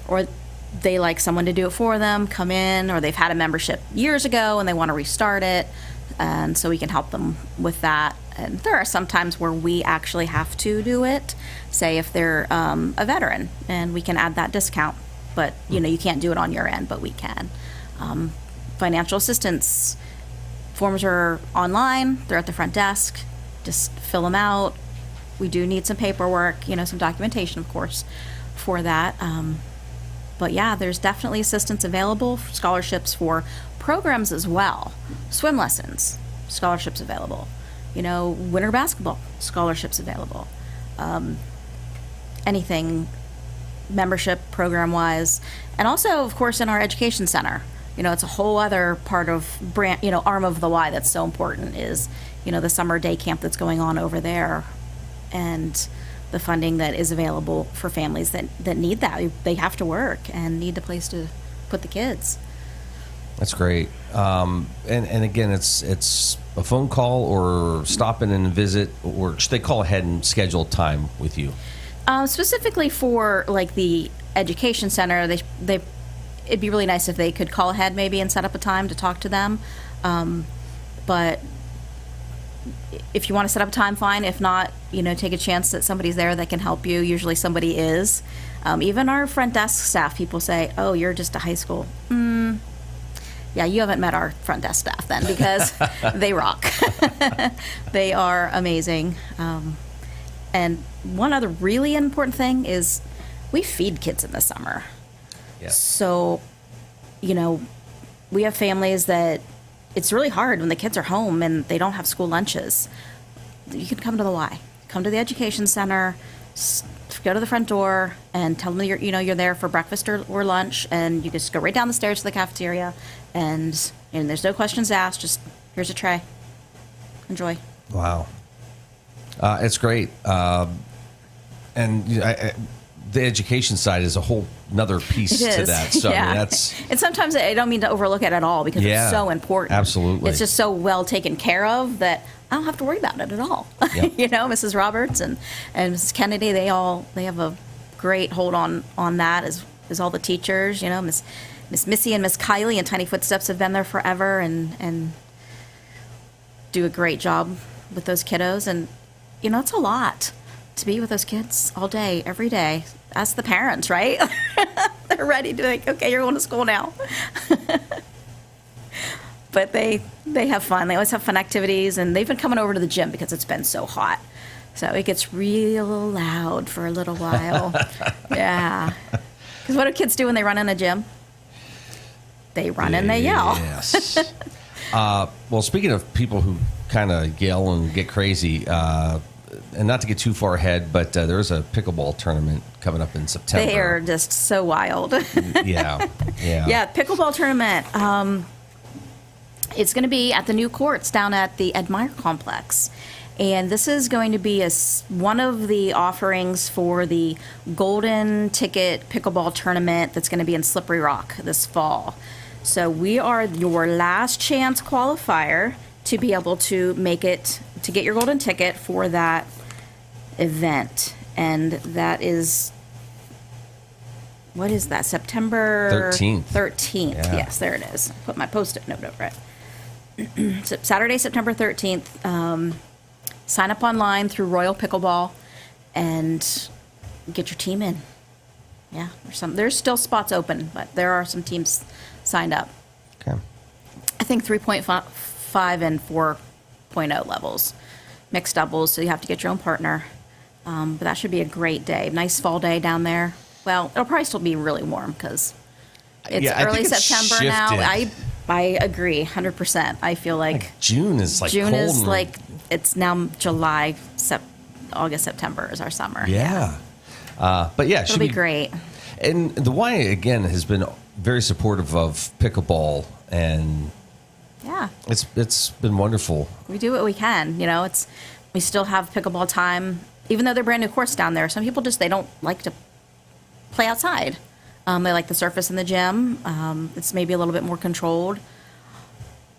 Or they like someone to do it for them, come in, or they've had a membership years ago and they want to restart it, and so we can help them with that. And there are some times where we actually have to do it, say if they're a veteran, and we can add that discount, but you can't do it on your end, but we can. Financial assistance forms are online, they're at the front desk, just fill them out. We do need some paperwork, some documentation, of course, for that. But yeah, there's definitely assistance available, scholarships for programs as well. Swim lessons, scholarships available. Winter basketball, scholarships available. Anything membership program-wise. And also, of course, in our education center. It's a whole other part of arm of the Y that's so important is, the summer day camp that's going on over there. And the funding that is available for families that need that. They have to work and need a place to put the kids. That's great. And again, it's a phone call or stop in and visit, or should they call ahead and schedule time with you? Specifically for like the education center, it'd be really nice if they could call ahead maybe and set up a time to talk to them. But if you want to set up a time, fine. If not, take a chance that somebody's there that can help you. Usually somebody is. Even our front desk staff, people say, oh, you're just a high school. Yeah, you haven't met our front desk staff then, because they rock. They are amazing. And one other really important thing is we feed kids in the summer. Yeah. So, we have families that it's really hard when the kids are home and they don't have school lunches. You can come to the Y. Come to the education center, go to the front door and tell them you're there for breakfast or lunch, and you just go right down the stairs to the cafeteria, and there's no questions asked, just here's a tray. Enjoy. Wow. It's great. And the education side is a whole another piece to that. So yeah. I mean, that's, and sometimes I don't mean to overlook it at all, because it's so important. Absolutely. It's just so well taken care of that I don't have to worry about it at all. Yep. Mrs. Roberts and Mrs. Kennedy, they have a great hold on that, as all the teachers. Miss Missy and Miss Kylie and Tiny Footsteps have been there forever and do a great job with those kiddos. And it's a lot to be with those kids all day, every day. Ask the parents, right? They're ready to okay, you're going to school now. But they have fun. They always have fun activities, and they've been coming over to the gym because it's been so hot. So it gets real loud for a little while. Yeah. Because what do kids do when they run in a gym? They run and they yell. Yes. Well, speaking of people who kind of yell and get crazy, and not to get too far ahead, but there's a pickleball tournament coming up in September. They are just so wild. Yeah. Yeah, pickleball tournament. It's going to be at the new courts down at the Admire Complex. And this is going to be one of the offerings for the Golden Ticket Pickleball Tournament that's going to be in Slippery Rock this fall. So we are your last chance qualifier to be able to make it, to get your golden ticket for that event. And that is what is that? September 13th. 13th. Yeah. Yes, there it is. Put my post-it note over it. So Saturday, September 13th. Sign up online through Royal Pickleball and get your team in. Yeah, there's still spots open, but there are some teams signed up. Okay. I think 3.5 and 4.0 levels, mixed doubles. So you have to get your own partner. But that should be a great day. Nice fall day down there. Well, it'll probably still be really warm because it's early September now. I agree, 100%. I feel like June is like June cold is and- like it's now July, August, September is our summer. Yeah. But yeah, It'll be great. And the Y, again, has been very supportive of pickleball, and Yeah, it's been wonderful. we do what we can. We still have pickleball time, even though they're brand new courts down there. Some people they don't like to play outside. They like the surface in the gym. It's maybe a little bit more controlled.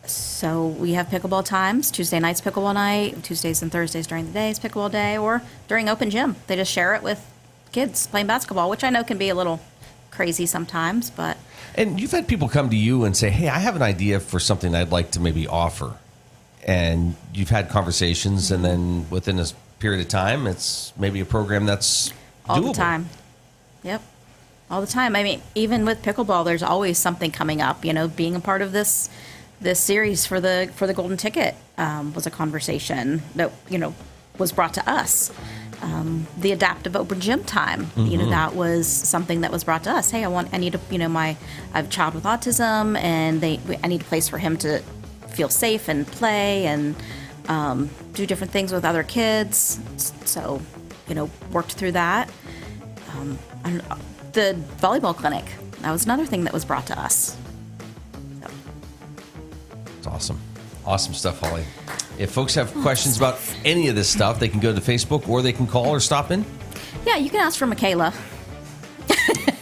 So we have pickleball times. Tuesday night's pickleball night. Tuesdays and Thursdays during the day is pickleball day, or during open gym. They just share it with kids playing basketball, which I know can be a little crazy sometimes, but... And you've had people come to you and say, hey, I have an idea for something I'd like to maybe offer. And you've had conversations, and then within a period of time, it's maybe a program that's all doable. the time. Yep. All the time. I mean, even with pickleball, there's always something coming up. Being a part of this series for the Golden Ticket was a conversation that was brought to us. The adaptive open gym time, that was something that was brought to us. Hey, I need I have a child with autism, and I need a place for him to feel safe and play and do different things with other kids. So, worked through that. The volleyball clinic, that was another thing that was brought to us. It's awesome. Awesome stuff, Holly. If folks have questions about any of this stuff, they can go to Facebook, or they can call or stop in. Yeah, you can ask for Michaela.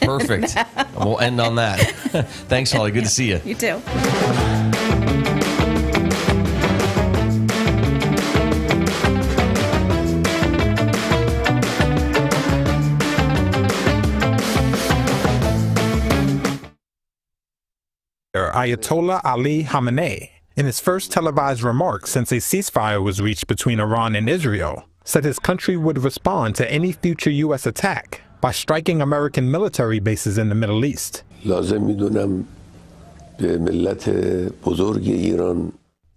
Perfect. We'll end on that. Thanks, Holly. Good to see you. You too. Ayatollah Ali Khamenei, in his first televised remarks since a ceasefire was reached between Iran and Israel, said his country would respond to any future U.S. attack by striking American military bases in the Middle East. The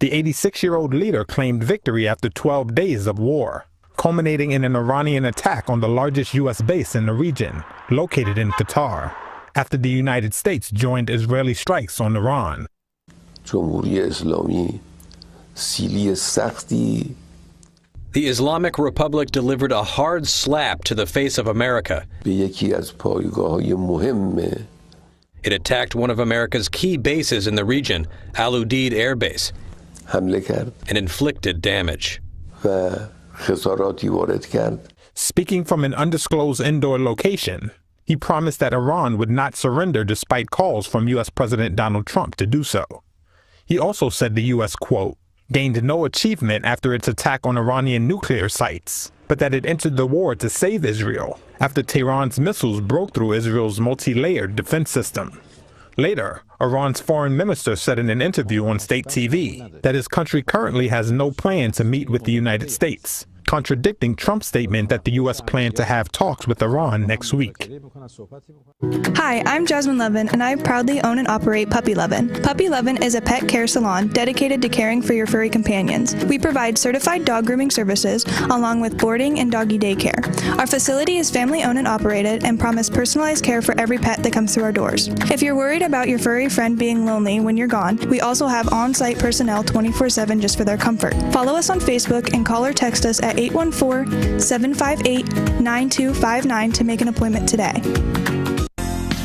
86-year-old leader claimed victory after 12 days of war, culminating in an Iranian attack on the largest U.S. base in the region, located in Qatar, after the United States joined Israeli strikes on Iran. The Islamic Republic delivered a hard slap to the face of America. It attacked one of America's key bases in the region, Al Udeid Air Base, and inflicted damage. Speaking from an undisclosed indoor location, he promised that Iran would not surrender despite calls from U.S. President Donald Trump to do so. He also said the U.S., quote, gained no achievement after its attack on Iranian nuclear sites, but that it entered the war to save Israel after Tehran's missiles broke through Israel's multi-layered defense system. Later, Iran's foreign minister said in an interview on state TV that his country currently has no plan to meet with the United States, contradicting Trump's statement that the U.S. planned to have talks with Iran next week. Hi, I'm Jasmine Levin, and I proudly own and operate Puppy Levin. Puppy Levin is a pet care salon dedicated to caring for your furry companions. We provide certified dog grooming services along with boarding and doggy daycare. Our facility is family-owned and operated and promise personalized care for every pet that comes through our doors. If you're worried about your furry friend being lonely when you're gone, we also have on-site personnel 24/7 just for their comfort. Follow us on Facebook and call or text us at 814-758-9259 to make an appointment today.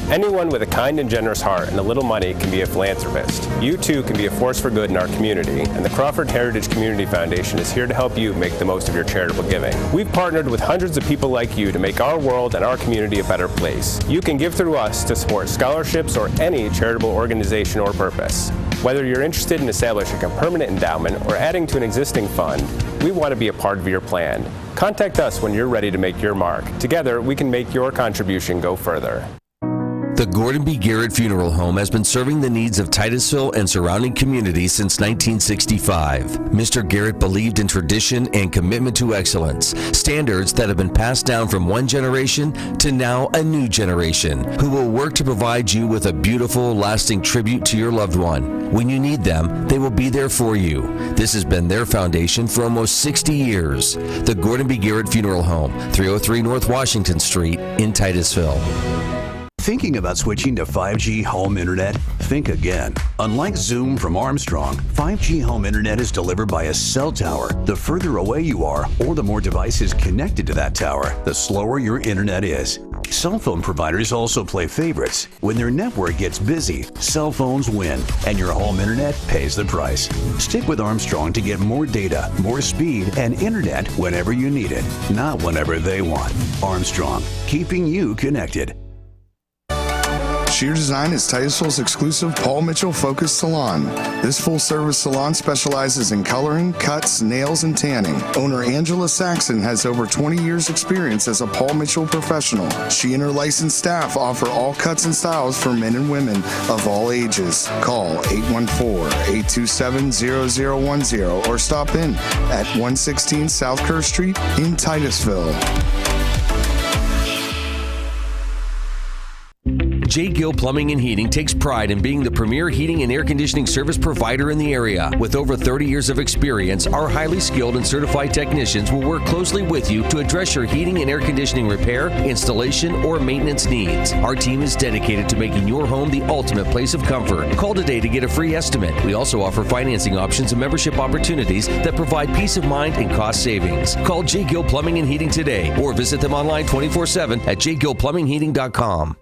Anyone with a kind and generous heart and a little money can be a philanthropist. You too can be a force for good in our community, and the Crawford Heritage Community Foundation is here to help you make the most of your charitable giving. We've partnered with hundreds of people like you to make our world and our community a better place. You can give through us to support scholarships or any charitable organization or purpose. Whether you're interested in establishing a permanent endowment or adding to an existing fund, we want to be a part of your plan. Contact us when you're ready to make your mark. Together, we can make your contribution go further. The Gordon B. Garrett Funeral Home has been serving the needs of Titusville and surrounding communities since 1965. Mr. Garrett believed in tradition and commitment to excellence, standards that have been passed down from one generation to now a new generation, who will work to provide you with a beautiful, lasting tribute to your loved one. When you need them, they will be there for you. This has been their foundation for almost 60 years. The Gordon B. Garrett Funeral Home, 303 North Washington Street in Titusville. Thinking about switching to 5G home internet? Think again. Unlike Zoom from Armstrong, 5G home internet is delivered by a cell tower. The further away you are, or the more devices connected to that tower, the slower your internet is. Cell phone providers also play favorites. When their network gets busy, cell phones win, and your home internet pays the price. Stick with Armstrong to get more data, more speed, and internet whenever you need it, not whenever they want. Armstrong, keeping you connected. Sheer Design is Titusville's exclusive Paul Mitchell focused salon. This full-service salon specializes in coloring, cuts, nails, and tanning. Owner Angela Saxon has over 20 years experience as a Paul Mitchell professional. She and her licensed staff offer all cuts and styles for men and women of all ages. Call 814-827-0010 or stop in at 116 South Kerr Street in Titusville. J. Gill Plumbing and Heating takes pride in being the premier heating and air conditioning service provider in the area. With over 30 years of experience, our highly skilled and certified technicians will work closely with you to address your heating and air conditioning repair, installation, or maintenance needs. Our team is dedicated to making your home the ultimate place of comfort. Call today to get a free estimate. We also offer financing options and membership opportunities that provide peace of mind and cost savings. Call J. Gill Plumbing and Heating today or visit them online 24/7 at jgillplumbingheating.com.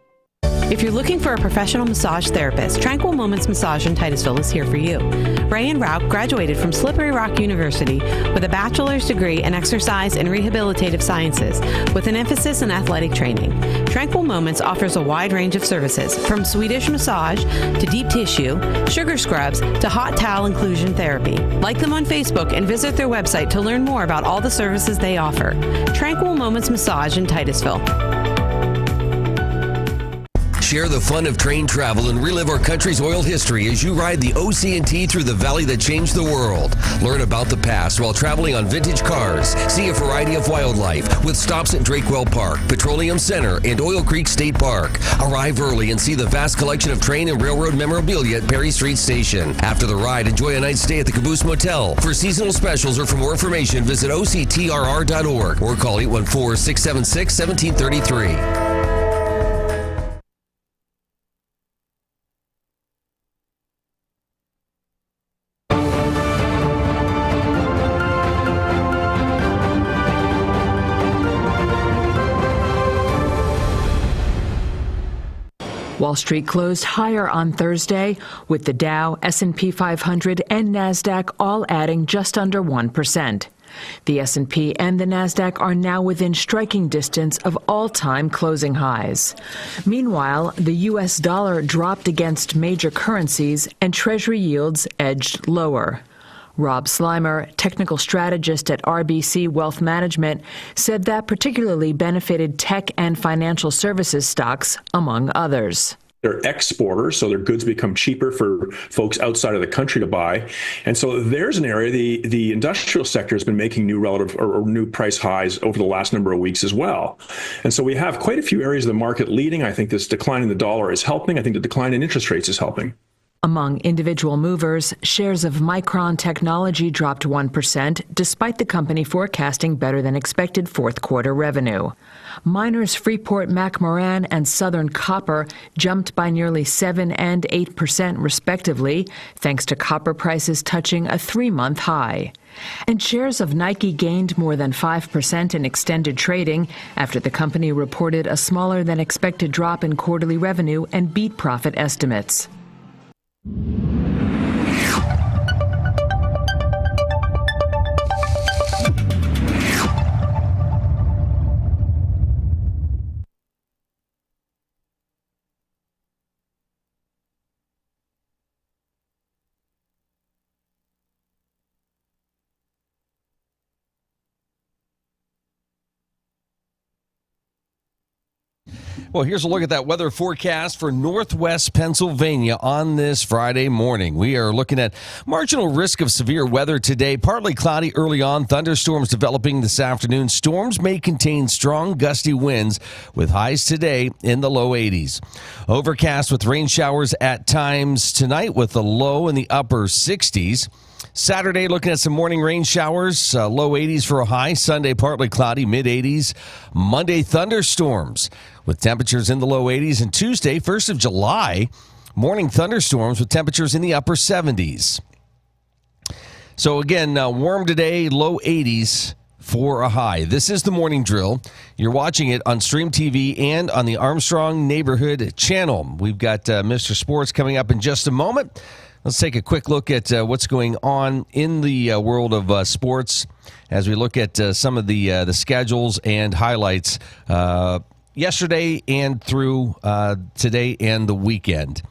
If you're looking for a professional massage therapist, Tranquil Moments Massage in Titusville is here for you. Ray and Rauch graduated from Slippery Rock University with a bachelor's degree in exercise and rehabilitative sciences with an emphasis in athletic training. Tranquil Moments offers a wide range of services, from Swedish massage to deep tissue, sugar scrubs to hot towel inclusion therapy. Like them on Facebook and visit their website to learn more about all the services they offer. Tranquil Moments Massage in Titusville. Share the fun of train travel and relive our country's oil history as you ride the OC&T through the valley that changed the world. Learn about the past while traveling on vintage cars. See a variety of wildlife with stops at Drakewell Park, Petroleum Center, and Oil Creek State Park. Arrive early and see the vast collection of train and railroad memorabilia at Perry Street Station. After the ride, enjoy a night's stay at the Caboose Motel. For seasonal specials or for more information, visit octrr.org or call 814-676-1733. Wall Street closed higher on Thursday, with the Dow, S&P 500, and NASDAQ all adding just under 1%. The S&P and the NASDAQ are now within striking distance of all-time closing highs. Meanwhile, the U.S. dollar dropped against major currencies and Treasury yields edged lower. Rob Slimer, technical strategist at RBC Wealth Management, said that particularly benefited tech and financial services stocks, among others. They're exporters, so their goods become cheaper for folks outside of the country to buy. And so there's an area, the industrial sector has been making new relative or new price highs over the last number of weeks as well. And so we have quite a few areas of the market leading. I think this decline in the dollar is helping. I think the decline in interest rates is helping. Among individual movers, shares of Micron Technology dropped 1%, despite the company forecasting better than expected fourth quarter revenue. Miners Freeport-McMoRan and Southern Copper jumped by nearly 7% and 8% respectively, thanks to copper prices touching a 3-month high. And shares of Nike gained more than 5% in extended trading after the company reported a smaller than expected drop in quarterly revenue and beat profit estimates. Well, here's a look at that weather forecast for northwest Pennsylvania on this Friday morning. We are looking at marginal risk of severe weather today. Partly cloudy early on, thunderstorms developing this afternoon. Storms may contain strong gusty winds with highs today in the low 80s. Overcast with rain showers at times tonight with a low in the upper 60s. Saturday, looking at some morning rain showers, low 80s for a high. Sunday, partly cloudy, mid-80s. Monday, thunderstorms with temperatures in the low 80s. And Tuesday, 1st of July, morning thunderstorms with temperatures in the upper 70s. So again, warm today, low 80s for a high. This is the morning drill. You're watching it on Stream TV and on the Armstrong Neighborhood Channel. We've got Mr. Sports coming up in just a moment. Let's take a quick look at what's going on in the world of sports as we look at some of the schedules and highlights yesterday and through today and the weekend.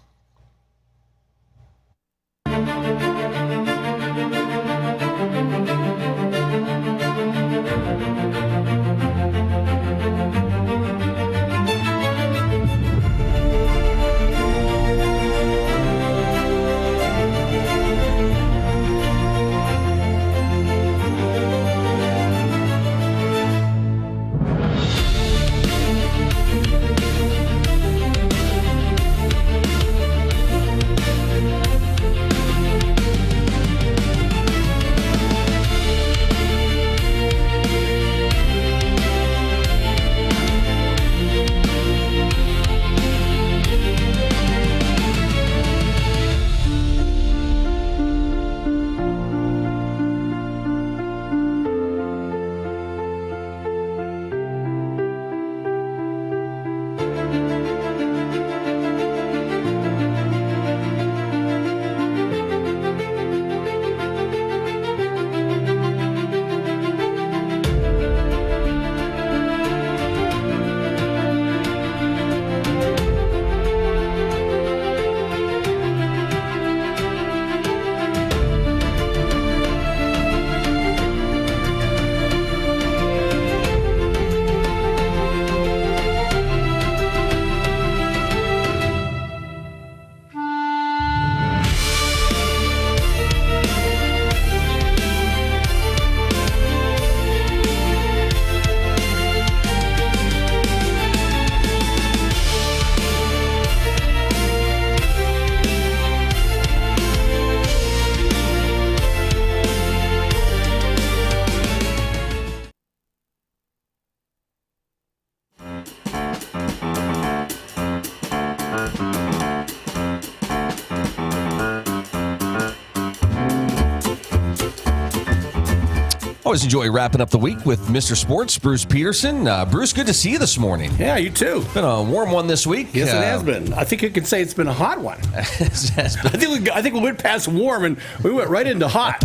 Always enjoy wrapping up the week with Mr. Sports, Bruce Peterson. Bruce, good to see you this morning. Yeah, you too. It's been a warm one this week. Yes, it has been. I think you could say it's been a hot one. I think we went past warm and we went right into hot.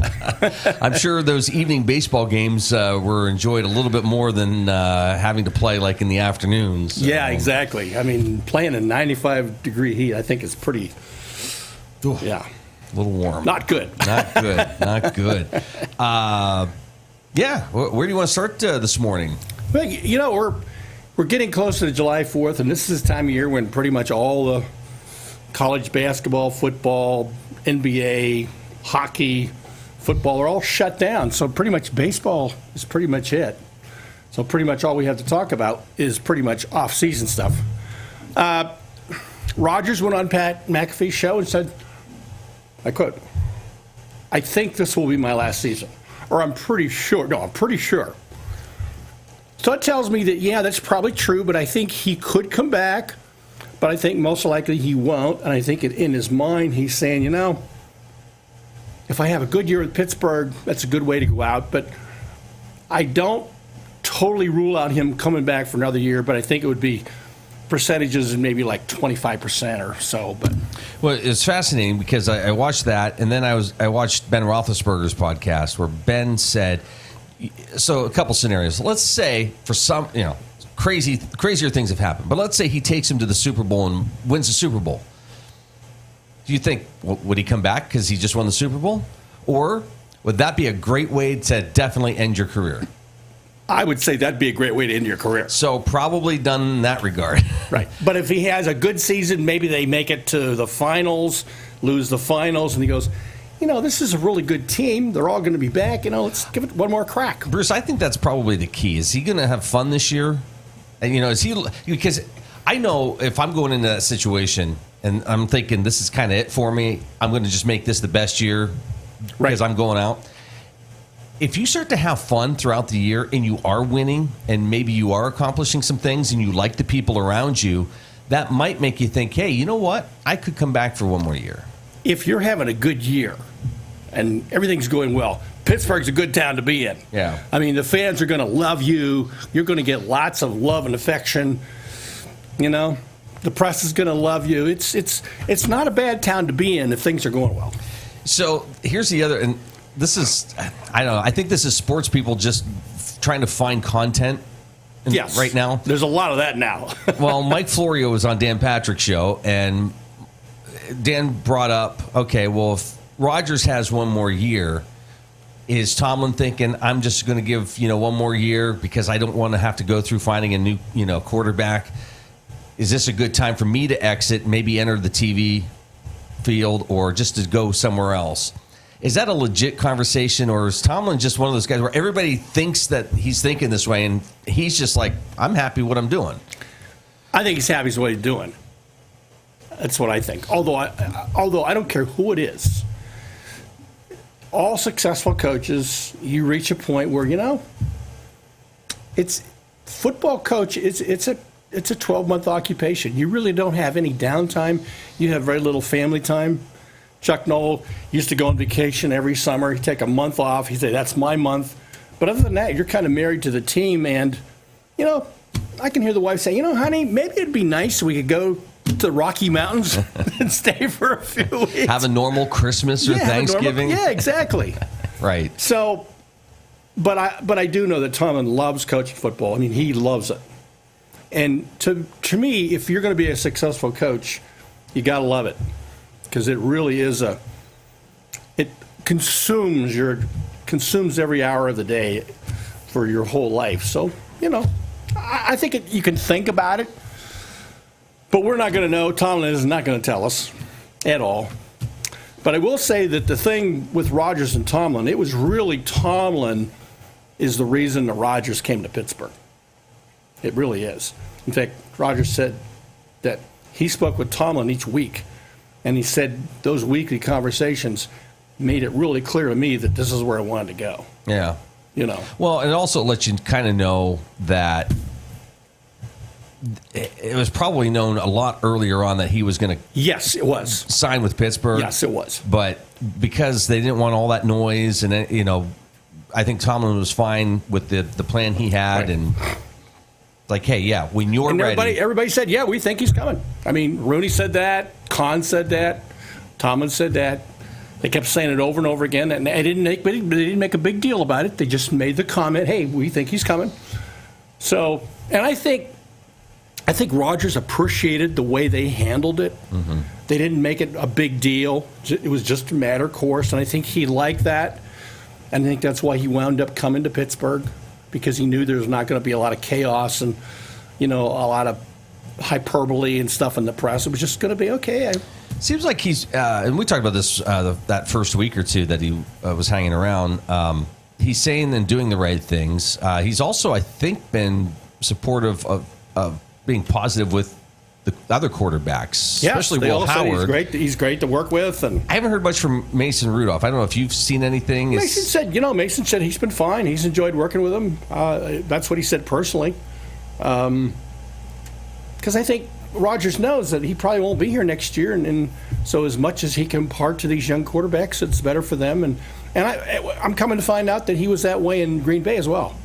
I'm sure those evening baseball games were enjoyed a little bit more than having to play like in the afternoons. So. Yeah, exactly. I mean, playing in 95-degree heat, I think is pretty. Yeah, a little warm. Not good. Not good. Not good. Yeah, where do you want to start this morning? Well, you know, we're getting close to July 4th, and this is the time of year when pretty much all the college basketball, football, NBA, hockey, football are all shut down. So pretty much baseball is pretty much it. So pretty much all we have to talk about is pretty much off-season stuff. Rogers went on Pat McAfee's show and said, I quote, "I think this will be my last season." Or I'm pretty sure. No, I'm pretty sure. So it tells me that, yeah, that's probably true, but I think he could come back, but I think most likely he won't. And I think in his mind he's saying, you know, if I have a good year with Pittsburgh, that's a good way to go out. But I don't totally rule out him coming back for another year, but I think it would be percentages and maybe like 25% or so. But well, it's fascinating because I watched that, and then I watched Ben Roethlisberger's podcast where Ben said, so a couple scenarios. Let's say for some, you know, crazier things have happened, but let's say he takes him to the Super Bowl and wins the Super Bowl. Do you think, would he come back because he just won the Super Bowl? Or would that be a great way to definitely end your career? I would say that'd be a great way to end your career. So probably done in that regard. Right. But if he has a good season, maybe they make it to the finals, lose the finals, and he goes, this is a really good team. They're all going to be back. Let's give it one more crack. Bruce, I think that's probably the key. Is he going to have fun this year? And, is he, because I know if I'm going into that situation and I'm thinking this is kind of it for me, I'm going to just make this the best year because I'm going out. If you start to have fun throughout the year and you are winning and maybe you are accomplishing some things and you like the people around you, that might make you think, hey, you know what? I could come back for one more year. If you're having a good year and everything's going well, Pittsburgh's a good town to be in. Yeah. I mean, the fans are going to love you. You're going to get lots of love and affection. The press is going to love you. It's not a bad town to be in if things are going well. So here's the other, and this is, I don't know, I think this is sports people just trying to find content right now. There's a lot of that now. Well, Mike Florio was on Dan Patrick's show, and Dan brought up, okay, well, if Rodgers has one more year, is Tomlin thinking, I'm just going to give, one more year because I don't want to have to go through finding a new, quarterback? Is this a good time for me to exit, maybe enter the TV field, or just to go somewhere else? Is that a legit conversation, or is Tomlin just one of those guys where everybody thinks that he's thinking this way, and he's just like, I'm happy what I'm doing? I think he's happy with what he's doing. That's what I think. Although I don't care who it is. All successful coaches, you reach a point where, it's football coach, it's a 12-month occupation. You really don't have any downtime. You have very little family time. Chuck Noll used to go on vacation every summer. He'd take a month off. He'd say, that's my month. But other than that, you're kind of married to the team. And, I can hear the wife say, honey, maybe it'd be nice if we could go to the Rocky Mountains and stay for a few weeks. Have a normal Christmas or Thanksgiving. Yeah, exactly. Right. So, but I do know that Tomlin loves coaching football. I mean, he loves it. And to me, if you're going to be a successful coach, you got to love it. Because it really is it consumes every hour of the day for your whole life. So, I think you can think about it, but we're not going to know. Tomlin is not going to tell us at all. But I will say that the thing with Rodgers and Tomlin, it was really Tomlin is the reason that Rodgers came to Pittsburgh. It really is. In fact, Rodgers said that he spoke with Tomlin each week. And he said those weekly conversations made it really clear to me that this is where I wanted to go. Yeah. Well, it also lets you kind of know that it was probably known a lot earlier on that he was going to Yes, it was. Sign with Pittsburgh. Yes, it was. But because they didn't want all that noise, and I think Tomlin was fine with the plan he had, right. And like, hey, yeah, when you're ready. Everybody said, yeah, we think he's coming. I mean, Rooney said that. Kahn said that. Tomlin said that. They kept saying it over and over again, and they didn't make a big deal about it. They just made the comment, hey, we think he's coming. So, and I think Rodgers appreciated the way they handled it. Mm-hmm. They didn't make it a big deal. It was just a matter of course, and I think he liked that. And I think that's why he wound up coming to Pittsburgh, because he knew there was not going to be a lot of chaos and, a lot of hyperbole and stuff in the press. It was just going to be okay. Seems like he's, and we talked about this that first week or two that he was hanging around. He's saying and doing the right things. He's also, I think, been supportive of being positive with the other quarterbacks, especially Will Howard. He's great to work with. And I haven't heard much from Mason Rudolph. I don't know if you've seen anything. Mason said he's been fine. He's enjoyed working with him. That's what he said personally. Because I think Rodgers knows that he probably won't be here next year, and so as much as he can impart to these young quarterbacks, it's better for them. And I'm coming to find out that he was that way in Green Bay as well.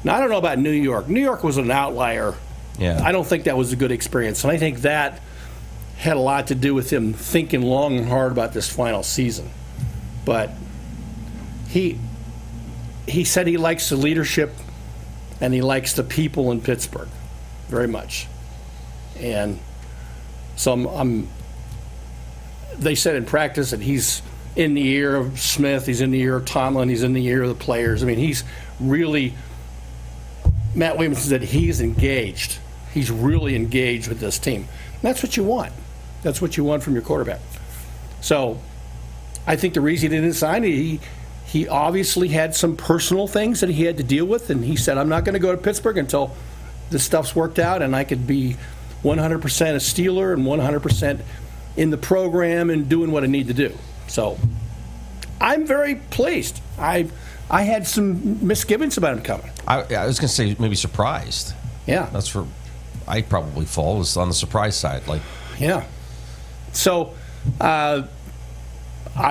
Now, I don't know about New York. New York was an outlier. Yeah. I don't think that was a good experience, and I think that had a lot to do with him thinking long and hard about this final season. But he said he likes the leadership and he likes the people in Pittsburgh very much. And so they said in practice that he's in the ear of Smith, he's in the ear of Tomlin, he's in the ear of the players. I mean, he's really Matt Williams said he's engaged. He's really engaged with this team. And that's what you want. That's what you want from your quarterback. So I think the reason he didn't sign it, he obviously had some personal things that he had to deal with, and he said, I'm not going to go to Pittsburgh until this stuff's worked out and I could be 100% a Steeler and 100% in the program and doing what I need to do. So I'm very pleased. I had some misgivings about him coming. I was going to say maybe surprised. Yeah. That's where I probably fall, was on the surprise side. Yeah. So I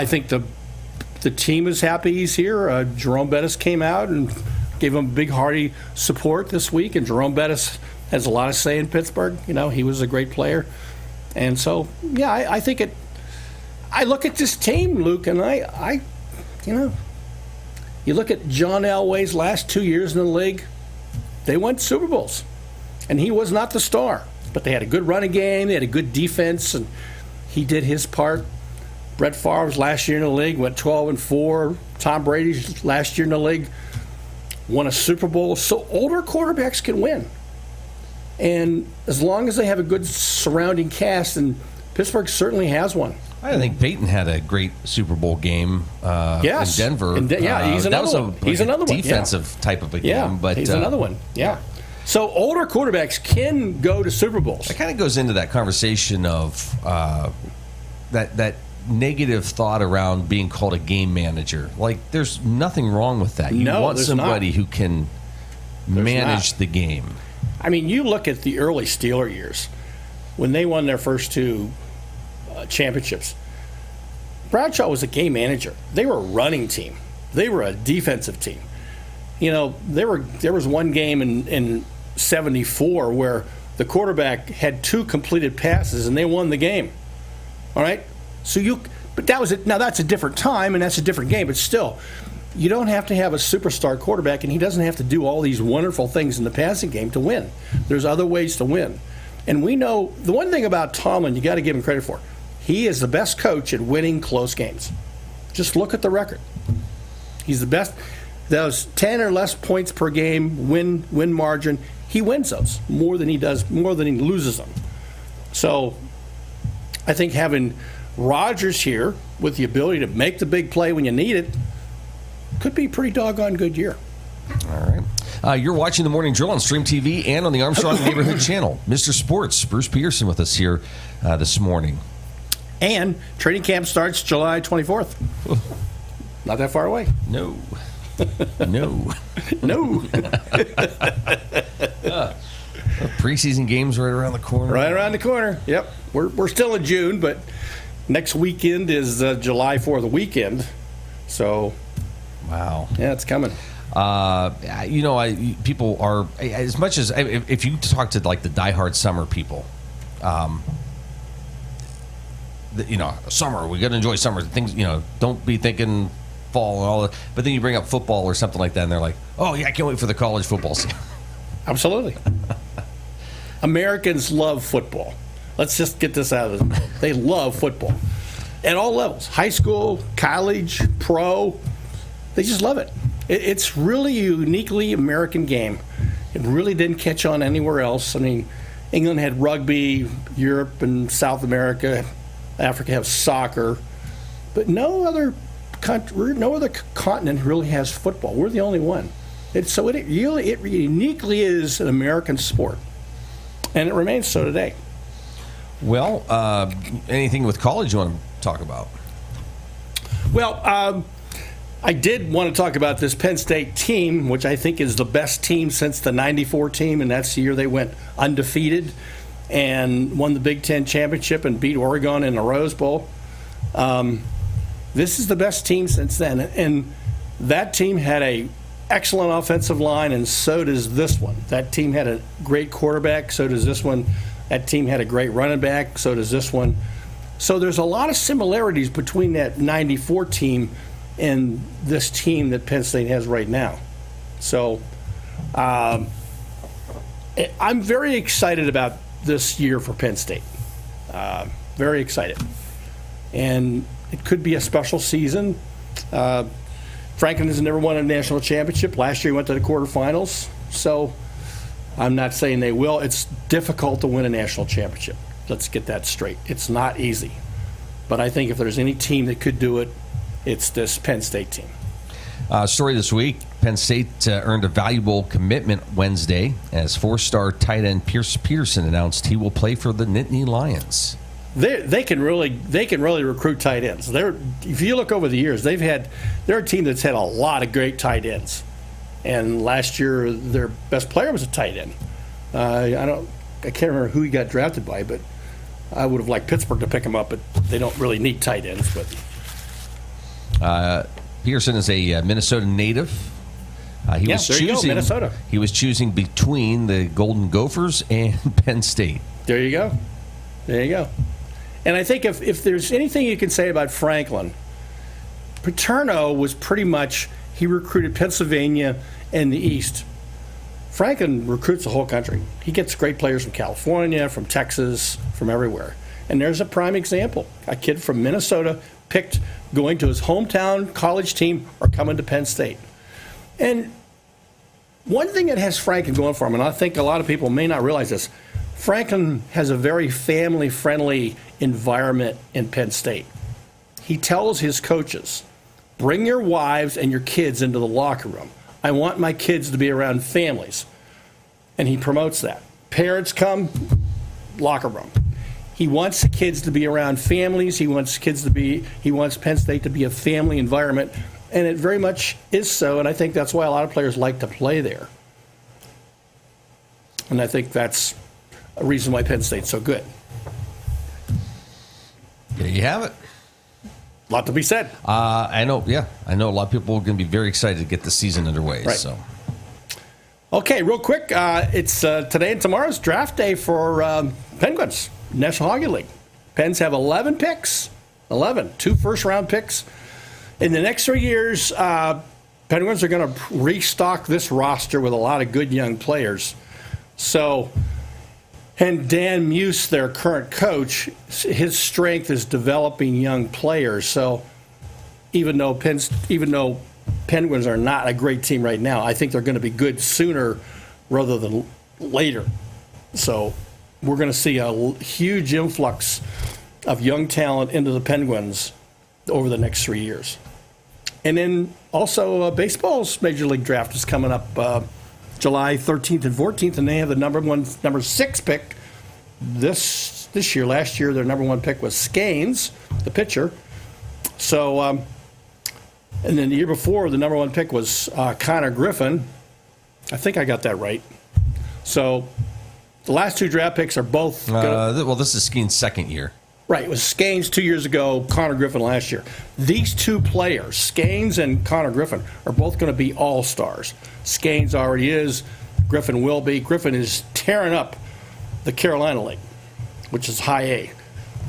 think the team is happy he's here. Jerome Bettis came out and gave him big, hearty support this week, and Jerome Bettis has a lot of say in Pittsburgh. He was a great player. And so, yeah, I think it – I look at this team, Luke, and I you look at John Elway's last 2 years in the league, they won Super Bowls. And he was not the star. But they had a good running game, they had a good defense, and he did his part. Brett Favre's last year in the league went 12-4. Tom Brady's last year in the league won a Super Bowl. So older quarterbacks can win. And as long as they have a good surrounding cast, and Pittsburgh certainly has one. I think Peyton had a great Super Bowl game in Denver. He's another one. He's another one. Defensive type of a game. Yeah, but he's another one. Yeah. So older quarterbacks can go to Super Bowls. It kind of goes into that conversation of that negative thought around being called a game manager. There's nothing wrong with that. You want somebody who can manage the game. I mean, you look at the early Steeler years when they won their first two championships. Bradshaw was a game manager. They were a running team. They were a defensive team. There was one game in 74 where the quarterback had 2 completed passes and they won the game. All right? But that was it. Now that's a different time and that's a different game, but still, you don't have to have a superstar quarterback, and he doesn't have to do all these wonderful things in the passing game to win. There's other ways to win. And we know the one thing about Tomlin you got to give him credit for. He is the best coach at winning close games. Just look at the record. He's the best. Those 10 or less points per game win margin, he wins those more than he loses them. So I think having Rodgers here with the ability to make the big play when you need it could be a pretty doggone good year. All right. You're watching the Morning Drill on Stream TV and on the Armstrong Neighborhood Channel. Mr. Sports, Bruce Peterson with us here this morning. And training camp starts July 24th. Not that far away. No. No. Preseason games right around the corner. Right around the corner. Yep. We're still in June, but next weekend is July 4th weekend. So, wow. Yeah, it's coming. People are, as much as, if you talk to the diehard summer people, summer, we got to enjoy summer. Things, don't be thinking fall and all that. But then you bring up football or something like that, and they're like, oh, yeah, I can't wait for the college football season. Absolutely. Americans love football. Let's just get this out of this. They love football at all levels, high school, college, pro. They just love it. It's really a uniquely American game. It really didn't catch on anywhere else. I mean, England had rugby, Europe and South America, Africa have soccer, but no other country, no other continent really has football. We're the only one. It uniquely is an American sport, and it remains so today. Well, anything with college you want to talk about? Well, I did want to talk about this Penn State team, which I think is the best team since the '94 team, and that's the year they went undefeated and won the Big Ten championship and beat Oregon in the Rose Bowl. This is the best team since then, and that team had a excellent offensive line, and so does this one. That team had a great quarterback, so does this one. That team had a great running back, so does this one. So there's a lot of similarities between that '94 team and this team that Penn State has right now. So I'm very excited about this year for Penn State. Very excited. And it could be a special season. Franklin has never won a national championship. Last year he went to the quarterfinals. So I'm not saying they will. It's difficult to win a national championship. Let's get that straight. It's not easy. But I think if there's any team that could do it, it's this Penn State team. Story this week, Penn State earned a valuable commitment Wednesday as 4-star tight end Peterson announced he will play for the Nittany Lions. They can really recruit tight ends. If you look over the years, they're a team that's had a lot of great tight ends. And last year, their best player was a tight end. I can't remember who he got drafted by, but I would have liked Pittsburgh to pick him up. But they don't really need tight ends. But Peterson is a Minnesota native. He Minnesota. He was choosing between the Golden Gophers and Penn State. There you go. And I think if there's anything you can say about Franklin, Paterno was pretty much, he recruited Pennsylvania and the East. Franklin recruits the whole country. He gets great players from California, from Texas, from everywhere. And there's a prime example. A kid from Minnesota picked going to his hometown college team or coming to Penn State. And one thing that has Franklin going for him, and I think a lot of people may not realize this, Franklin has a very family-friendly environment in Penn State. He tells his coaches, bring your wives and your kids into the locker room. I want my kids to be around families. And he promotes that. Parents come, locker room. He wants the kids to be around families. He wants Penn State to be a family environment. And it very much is so, and I think that's why a lot of players like to play there. And I think that's a reason why Penn State's so good. There you have it. A lot to be said. I know a lot of people are going to be very excited to get the season underway. Right. So, okay, real quick, it's today and tomorrow's draft day for Penguins, National Hockey League. Pens have 11 picks, 2 first-round picks. In the next 3 years, Penguins are going to restock this roster with a lot of good young players. So, and Dan Muse, their current coach, his strength is developing young players. So even though Penguins are not a great team right now, I think they're going to be good sooner rather than later. So we're going to see a huge influx of young talent into the Penguins over the next 3 years. And then also baseball's Major League Draft is coming up July 13th and 14th, and they have the number 6 pick this year. Last year, their number 1 pick was Scanes, the pitcher. So, and then the year before, the number 1 pick was Connor Griffin. I think I got that right. So, the last 2 draft picks are both. Well, this is Scanes' second year. Right, it was Scanes 2 years ago, Connor Griffin last year. These 2 players, Scanes and Connor Griffin, are both going to be all-stars. Scanes already is, Griffin will be. Griffin is tearing up the Carolina League, which is high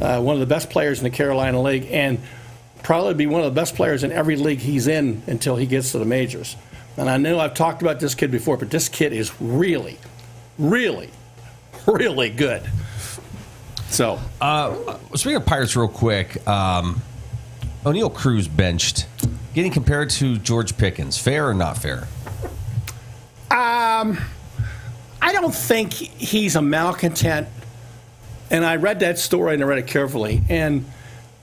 A. One of the best players in the Carolina League, and probably be one of the best players in every league he's in until he gets to the majors. And I know I've talked about this kid before, but this kid is really, really, really good. So, speaking of Pirates, real quick, O'Neal Cruz benched, getting compared to George Pickens. Fair or not fair? I don't think he's a malcontent. And I read that story and I read it carefully. And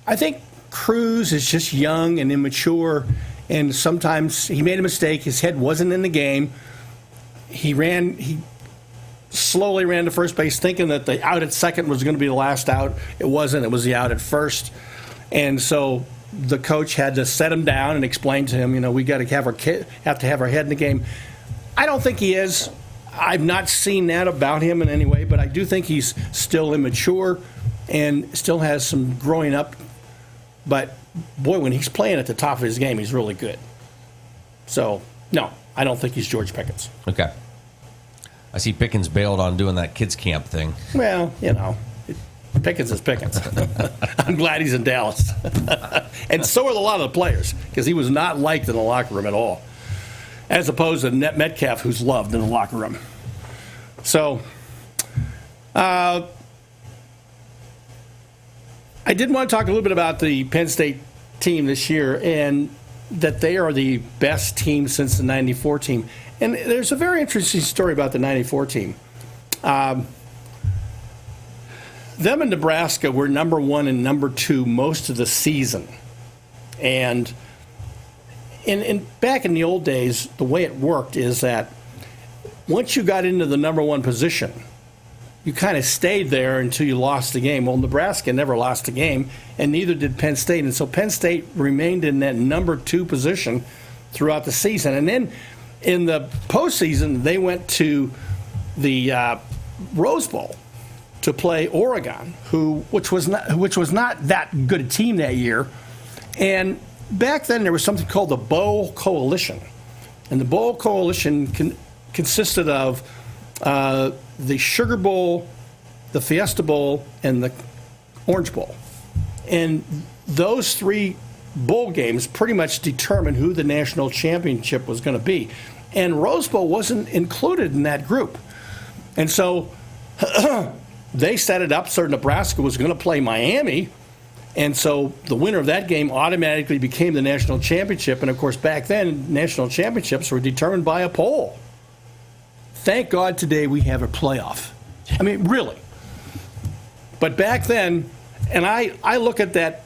I think Cruz is just young and immature. And sometimes he made a mistake. His head wasn't in the game. He slowly ran to first base thinking that the out at second was going to be the last out. It wasn't. It was the out at first. And so the coach had to set him down and explain to him, we got to have our head in the game. I don't think he is. I've not seen that about him in any way, but I do think he's still immature and still has some growing up. But, boy, when he's playing at the top of his game, he's really good. So, no, I don't think he's George Pickens. Okay. I see Pickens bailed on doing that kids camp thing. Well, Pickens is Pickens. I'm glad he's in Dallas. And so are a lot of the players, because he was not liked in the locker room at all, as opposed to Metcalf, who's loved in the locker room. So, I did want to talk a little bit about the Penn State team this year, and that they are the best team since the 94 team. And there's a very interesting story about the 94 team. Them and Nebraska were number 1 and number 2 most of the season. And back in the old days, the way it worked is that once you got into the number 1 position, you kind of stayed there until you lost the game. Well, Nebraska never lost a game, and neither did Penn State. And so Penn State remained in that number 2 position throughout the season. And then in the postseason, they went to the Rose Bowl to play Oregon, which was not that good a team that year. And back then, there was something called the Bowl Coalition. And the Bowl Coalition consisted of the Sugar Bowl, the Fiesta Bowl, and the Orange Bowl. And those 3 bowl games pretty much determined who the national championship was going to be. And Rose Bowl wasn't included in that group. And so they set it up so Nebraska was going to play Miami. And so the winner of that game automatically became the national championship. And, of course, back then, national championships were determined by a poll. Thank God today we have a playoff. I mean, really. But back then, and I look at that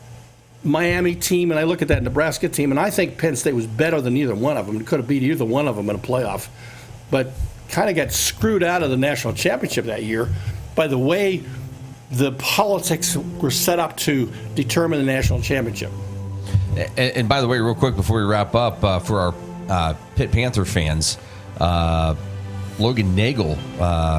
Miami team and I look at that Nebraska team, and I think Penn State was better than either one of them. It could have beat either one of them in a playoff. But kind of got screwed out of the national championship that year by the way the politics were set up to determine the national championship. And by the way, real quick before we wrap up, for our Pitt Panther fans, Logan Nagel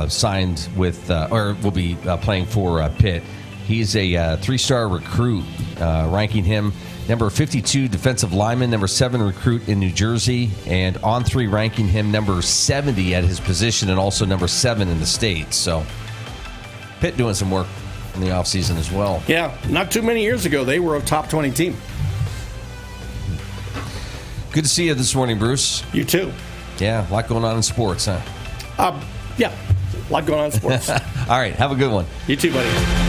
signed with, or will be playing for Pitt. He's a 3-star recruit, ranking him number 52 defensive lineman, number 7 recruit in New Jersey, and on 3 ranking him number 70 at his position and also number 7 in the state. So Pitt doing some work in the offseason as well. Yeah, not too many years ago, they were a top 20 team. Good to see you this morning, Bruce. You too. Yeah, a lot going on in sports, huh? Yeah, a lot going on in sports. All right, have a good one. You too, buddy.